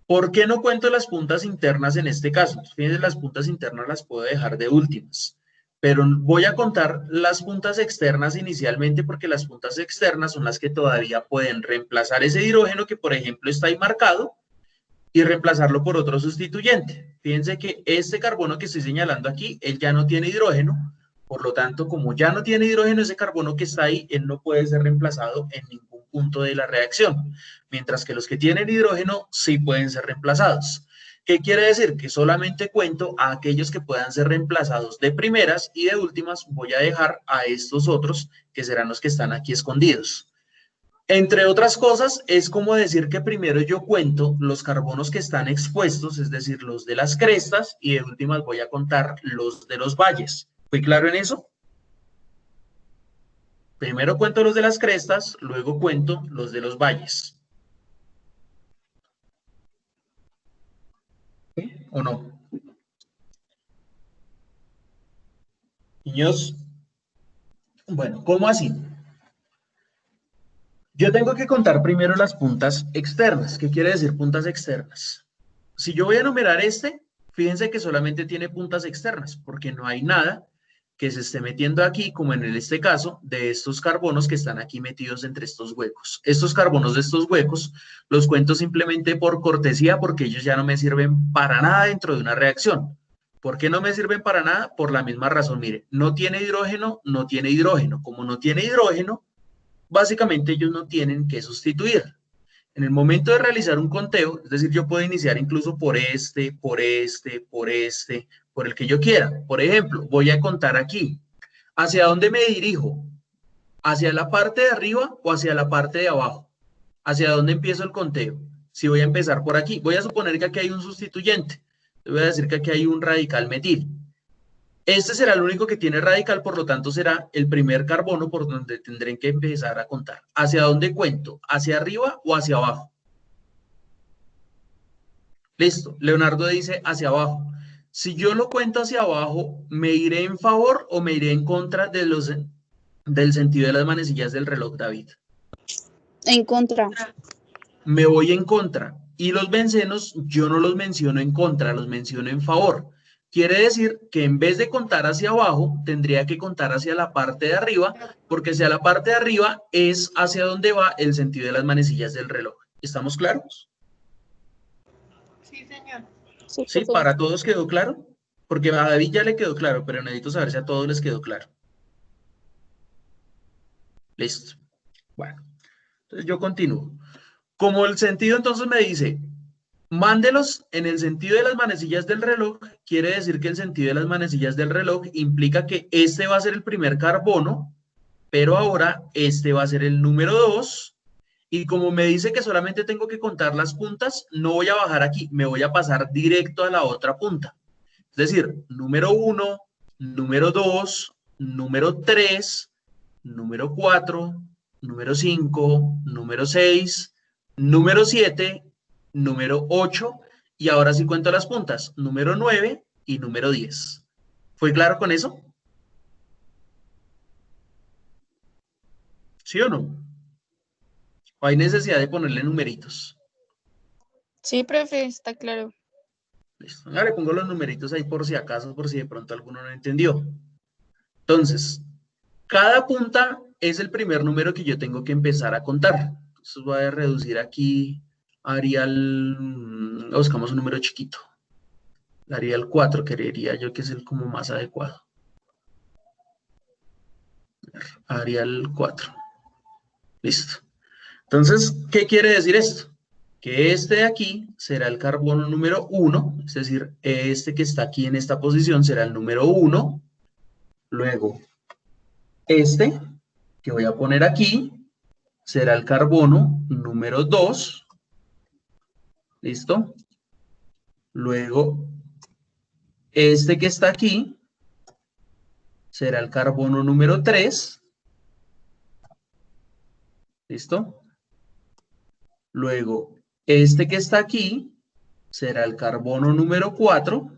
¿Por qué no cuento las puntas internas en este caso? Fíjense, las puntas internas las puedo dejar de últimas, pero voy a contar las puntas externas inicialmente, porque las puntas externas son las que todavía pueden reemplazar ese hidrógeno que, por ejemplo, está ahí marcado, y reemplazarlo por otro sustituyente. Fíjense que este carbono que estoy señalando aquí, él ya no tiene hidrógeno, por lo tanto, como ya no tiene hidrógeno ese carbono que está ahí, él no puede ser reemplazado en ningún punto de la reacción, mientras que los que tienen hidrógeno sí pueden ser reemplazados. ¿Qué quiere decir? Que solamente cuento a aquellos que puedan ser reemplazados de primeras, y de últimas voy a dejar a estos otros, que serán los que están aquí escondidos. Entre otras cosas, es como decir que primero yo cuento los carbonos que están expuestos, es decir, los de las crestas, y de últimas voy a contar los de los valles. ¿Fue claro en eso? Primero cuento los de las crestas, luego cuento los de los valles. ¿Sí? ¿O no? Niños, bueno, ¿cómo así? Yo tengo que contar primero las puntas externas. ¿Qué quiere decir puntas externas? Si yo voy a enumerar fíjense que solamente tiene puntas externas, porque no hay nada que se esté metiendo aquí, como en este caso, de estos carbonos que están aquí metidos entre estos huecos. Estos carbonos de estos huecos los cuento simplemente por cortesía, porque ellos ya no me sirven para nada dentro de una reacción. ¿Por qué no me sirven para nada? Por la misma razón. Mire, no tiene hidrógeno, no tiene hidrógeno. Como no tiene hidrógeno, básicamente ellos no tienen que sustituir. En el momento de realizar un conteo, es decir, yo puedo iniciar incluso por por el que yo quiera. Por ejemplo, voy a contar aquí. ¿Hacia dónde me dirijo? ¿Hacia la parte de arriba o hacia la parte de abajo? ¿Hacia dónde empiezo el conteo? Si voy a empezar por aquí, voy a suponer que aquí hay un sustituyente. Voy a decir que aquí hay un radical metil. Este será el único que tiene radical, por lo tanto será el primer carbono por donde tendré que empezar a contar. ¿Hacia dónde cuento? ¿Hacia arriba o hacia abajo? Listo, Leonardo dice hacia abajo. Si yo lo cuento hacia abajo, ¿me iré en favor o me iré en contra del sentido de las manecillas del reloj, David? En contra. Me voy en contra. Y los bencenos yo no los menciono en contra, los menciono en favor. Quiere decir que en vez de contar hacia abajo, tendría que contar hacia la parte de arriba, porque hacia la parte de arriba es hacia donde va el sentido de las manecillas del reloj. ¿Estamos claros? Sí, señor. Sí, Sí, profe. ¿para todos quedó claro? Porque a David ya le quedó claro, pero necesito saber si a todos les quedó claro. Listo. Bueno, entonces yo continúo. Como el sentido entonces me dice, mándelos en el sentido de las manecillas del reloj, quiere decir que el sentido de las manecillas del reloj implica que este va a ser el primer carbono, pero ahora este va a ser el número 2, y como me dice que solamente tengo que contar las puntas, no voy a bajar aquí, me voy a pasar directo a la otra punta. Es decir, número 1, número 2, número 3, número 4, número 5, número 6, número 7, número 8, y ahora sí cuento las puntas, número 9 y número 10. ¿Fue claro con eso? ¿Sí o no? ¿O hay necesidad de ponerle numeritos? Sí, profe, está claro. Listo. Ahora le pongo los numeritos ahí por si acaso, por si de pronto alguno no entendió. Entonces, cada punta es el primer número que yo tengo que empezar a contar. Entonces voy a reducir aquí, buscamos un número chiquito. Haría el 4, creería yo que es el como más adecuado. Haría el 4. Listo. Entonces, ¿qué quiere decir esto? Que este de aquí será el carbono número 1, es decir, este que está aquí en esta posición será el número 1. Luego, este que voy a poner aquí será el carbono número 2. ¿Listo? Luego, este que está aquí será el carbono número 3. ¿Listo? Luego, este que está aquí será el carbono número 4.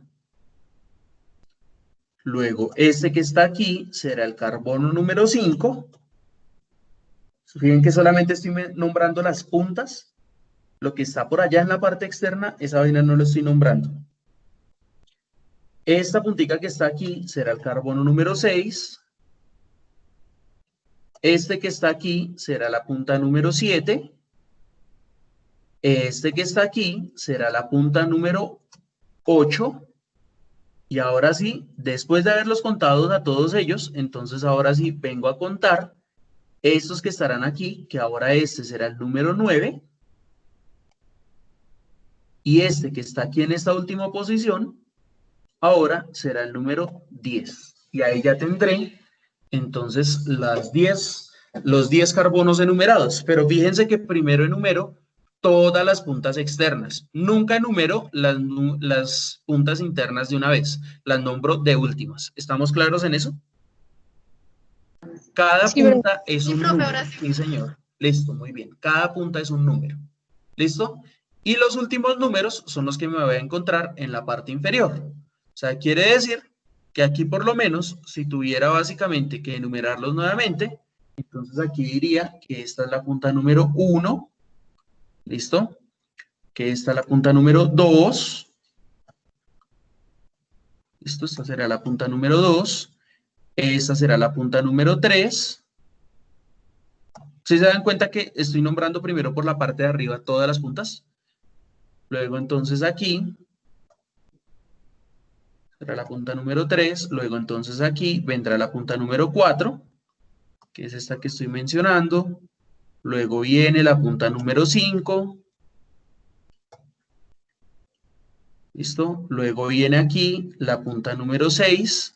Luego, este que está aquí será el carbono número 5. Fíjense que solamente estoy nombrando las puntas. Lo que está por allá en la parte externa, esa vaina no lo estoy nombrando. Esta puntica que está aquí será el carbono número 6. Este que está aquí será la punta número 7. Este que está aquí será la punta número 8. Y ahora sí, después de haberlos contado a todos ellos, entonces ahora sí vengo a contar estos que estarán aquí, que ahora este será el número 9. Y este que está aquí en esta última posición, ahora será el número 10. Y ahí ya tendré entonces los 10 carbonos enumerados. Pero fíjense que primero enumero todas las puntas externas. Nunca enumero las puntas internas de una vez. Las nombro de últimas. ¿Estamos claros en eso? Cada Sí, profe. punta es Sí, un profe, número. ahora sí. Sí, señor. Listo, muy bien. Cada punta es un número. ¿Listo? Y los últimos números son los que me voy a encontrar en la parte inferior. O sea, quiere decir que aquí por lo menos, si tuviera básicamente que enumerarlos nuevamente, entonces aquí diría que esta es la punta número 1, ¿listo? Que esta es la punta número 2, ¿listo? Esta será la punta número 2, esta será la punta número 3. ¿Sí se dan cuenta que estoy nombrando primero por la parte de arriba todas las puntas? Luego entonces aquí será la punta número 3, luego entonces aquí vendrá la punta número 4, que es esta que estoy mencionando, luego viene la punta número 5, ¿listo? Luego viene aquí la punta número 6,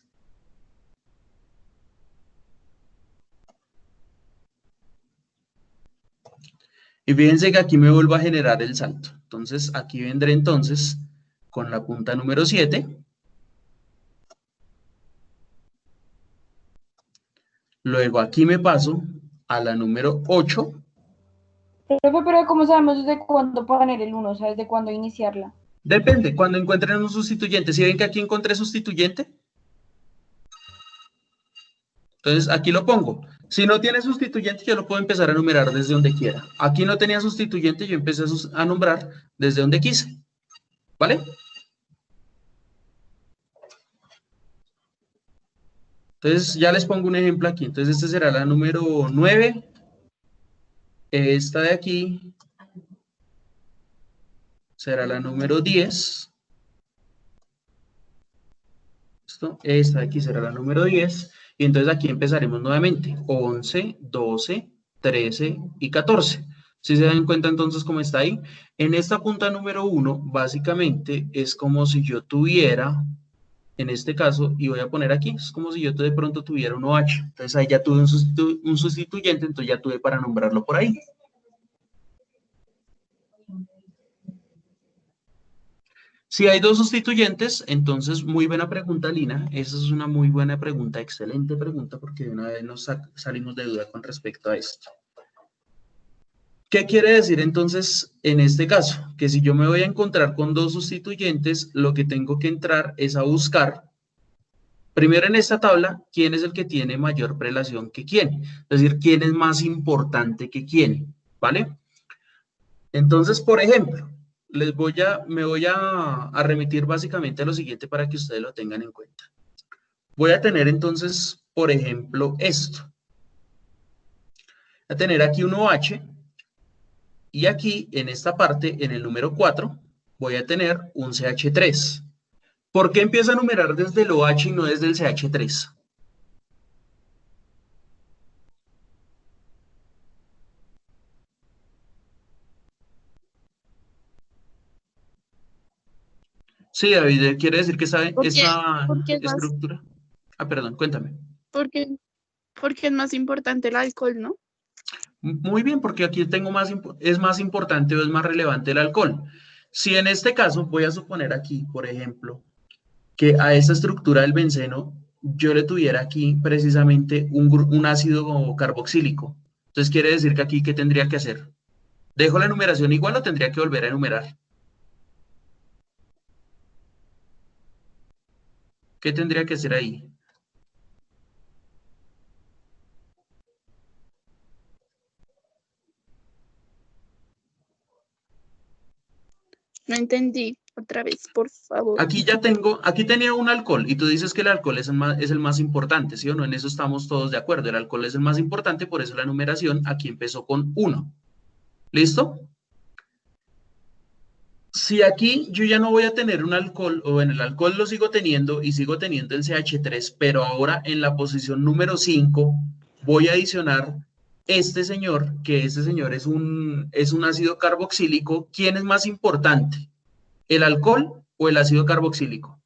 y fíjense que aquí me vuelvo a generar el salto. Entonces aquí vendré entonces con la punta número 7, luego aquí me paso a la número 8, Profe, pero ¿cómo sabemos desde cuándo poner el 1? O sea, desde cuándo iniciarla. depende, cuando encuentren un sustituyente. ¿Sí ven que aquí encontré sustituyente? Entonces aquí lo pongo. Si no tiene sustituyente, yo lo puedo empezar a numerar desde donde quiera. Aquí no tenía sustituyente, yo empecé a nombrar desde donde quise. ¿Vale? Entonces ya les pongo un ejemplo aquí. Entonces esta será la número 9. Esta de aquí será la número 10. ¿Listo? Esta de aquí será la número 10. Y entonces aquí empezaremos nuevamente. 11, 12, 13 y 14. Si se dan cuenta entonces cómo está ahí. En esta punta número 1, básicamente es como si yo tuviera, en este caso, y voy a poner aquí, es como si yo de pronto tuviera un OH. Entonces ahí ya tuve un sustituyente, entonces ya tuve para nombrarlo por ahí. Si hay dos sustituyentes, entonces muy buena pregunta, Lina. Esa es una muy buena pregunta, excelente pregunta, porque de una vez nos salimos de duda con respecto a esto. ¿Qué quiere decir entonces en este caso? Que si yo me voy a encontrar con dos sustituyentes, lo que tengo que entrar es a buscar, primero en esta tabla, quién es el que tiene mayor prelación que quién. Es decir, quién es más importante que quién, ¿vale? Entonces, por ejemplo, me voy a remitir básicamente a lo siguiente para que ustedes lo tengan en cuenta. Voy a tener entonces, por ejemplo, esto. Voy a tener aquí un OH y aquí, en esta parte, en el número 4, voy a tener un CH3. ¿Por qué empiezo a numerar desde el OH y no desde el CH3? Sí, David, quiere decir que sabe esta Porque es más, estructura. Ah, perdón, cuéntame. porque es más importante el alcohol, ¿no? Muy bien, porque aquí tengo es más importante o es más relevante el alcohol. Si en este caso voy a suponer aquí, por ejemplo, que a esta estructura del benceno yo le tuviera aquí precisamente un ácido carboxílico. Entonces quiere decir que aquí, ¿qué tendría que hacer? ¿Dejo la numeración igual o tendría que volver a enumerar? ¿Qué tendría que hacer ahí? No entendí. Otra vez, por favor. Aquí tenía un alcohol y tú dices que el alcohol es el más importante, ¿sí o no? En eso estamos todos de acuerdo. El alcohol es el más importante, por eso la numeración aquí empezó con 1. ¿Listo? Si aquí yo ya no voy a tener un alcohol, o en el alcohol lo sigo teniendo y sigo teniendo el CH3, pero ahora en la posición número 5 voy a adicionar este señor, que este señor es un ácido carboxílico. ¿Quién es más importante? ¿El alcohol o el ácido carboxílico?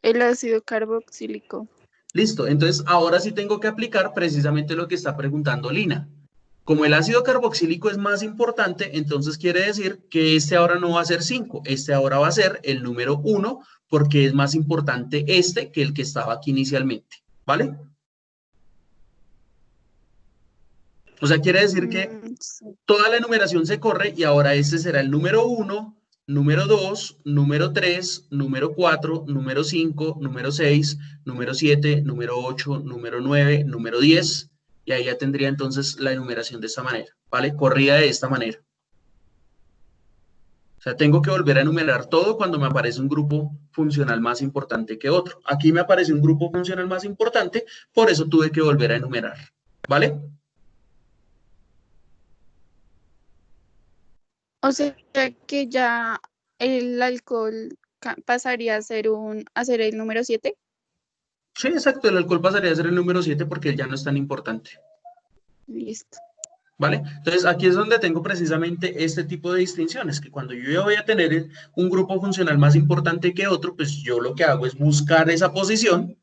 El ácido carboxílico. Listo, entonces ahora sí tengo que aplicar precisamente lo que está preguntando Lina. Como el ácido carboxílico es más importante, entonces quiere decir que este ahora no va a ser 5, este ahora va a ser el número 1, porque es más importante este que el que estaba aquí inicialmente, ¿vale? O sea, quiere decir que Sí. toda la enumeración se corre y ahora este será el número 1, número 2, número 3, número 4, número 5, número 6, número 7, número 8, número 9, número 10, y ahí ya tendría entonces la enumeración de esta manera, ¿vale? Corrida de esta manera. O sea, tengo que volver a enumerar todo cuando me aparece un grupo funcional más importante que otro. Aquí me aparece un grupo funcional más importante, por eso tuve que volver a enumerar, ¿vale? O sea que ya el alcohol pasaría a ser el número 7. Sí, exacto, el alcohol pasaría a ser el número 7 porque él ya no es tan importante. Listo. ¿Vale? Entonces, aquí es donde tengo precisamente este tipo de distinciones, que cuando yo ya voy a tener un grupo funcional más importante que otro, pues yo lo que hago es buscar esa posición,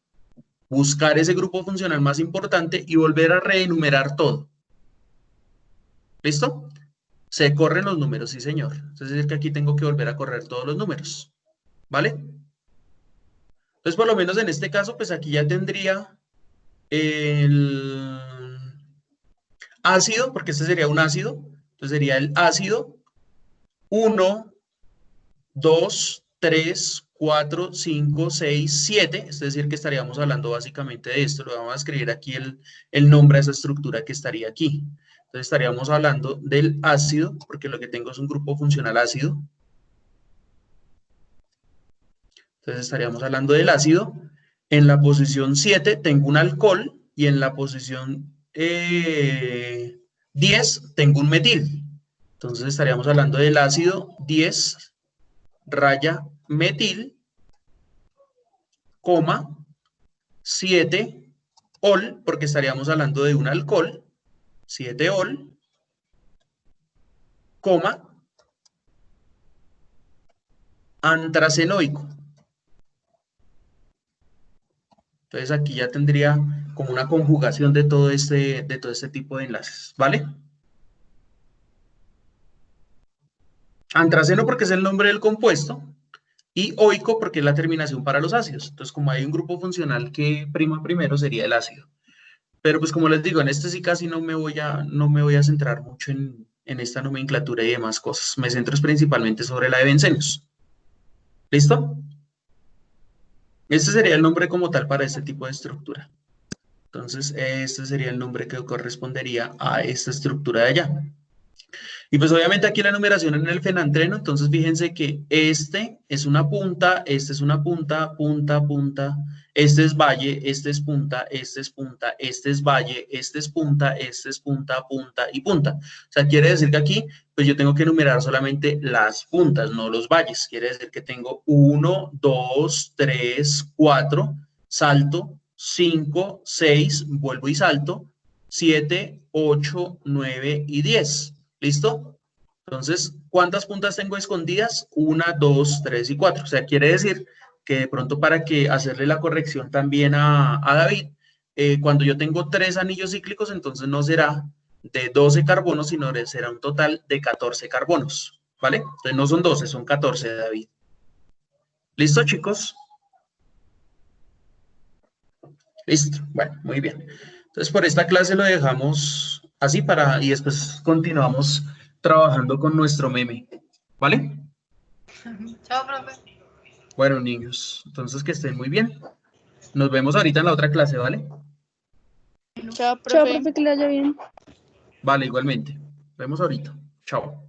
buscar ese grupo funcional más importante y volver a reenumerar todo. ¿Listo? Se corren los números, sí señor. Es decir, que aquí tengo que volver a correr todos los números. ¿Vale? Entonces, por lo menos en este caso, pues aquí ya tendría el ácido, porque este sería un ácido. Entonces sería el ácido 1, 2, 3, 4, 5, 6, 7. Es decir, que estaríamos hablando básicamente de esto. Lo vamos a escribir aquí el nombre a esa estructura que estaría aquí. Entonces estaríamos hablando del ácido, porque lo que tengo es un grupo funcional ácido. Entonces estaríamos hablando del ácido. En la posición 7 tengo un alcohol y en la posición 10 tengo un metil. Entonces estaríamos hablando del ácido 10 raya metil, coma, 7 ol, porque estaríamos hablando de un alcohol, 7 ol, coma, antracenoico. Entonces aquí ya tendría como una conjugación de todo este tipo de enlaces, ¿vale? Antraceno porque es el nombre del compuesto y oico porque es la terminación para los ácidos. Entonces, como hay un grupo funcional que prima primero, sería el ácido. Pero pues como les digo, en este sí casi no me voy a centrar mucho en esta nomenclatura y demás cosas. Me centro principalmente sobre la de bencenos. ¿Listo? Este sería el nombre como tal para este tipo de estructura. Entonces, este sería el nombre que correspondería a esta estructura de allá. Y pues obviamente aquí la numeración en el fenantreno, entonces fíjense que este es una punta, este es una punta, punta, punta, este es valle, este es punta, este es punta, este es valle, este es punta, este es punta, punta y punta. O sea, quiere decir que aquí, pues yo tengo que numerar solamente las puntas, no los valles. Quiere decir que tengo 1, 2, 3, 4, salto, 5, 6, vuelvo y salto, 7, 8, 9 y 10. ¿Listo? Entonces, ¿cuántas puntas tengo escondidas? 1, 2, 3 y 4. O sea, quiere decir que de pronto para que hacerle la corrección también a David, cuando yo tengo 3 anillos cíclicos, entonces no será de 12 carbonos, sino será un total de 14 carbonos. ¿Vale? Entonces no son 12, son 14, David. ¿Listo, chicos? Listo. Bueno, muy bien. Entonces, por esta clase lo dejamos así y después continuamos trabajando con nuestro meme, ¿vale? Chao, profe. Bueno, niños, entonces que estén muy bien. Nos vemos ahorita en la otra clase, ¿vale? Chao, Chao, profe. profe, que le vaya bien. Vale, igualmente. Nos vemos ahorita. Chao.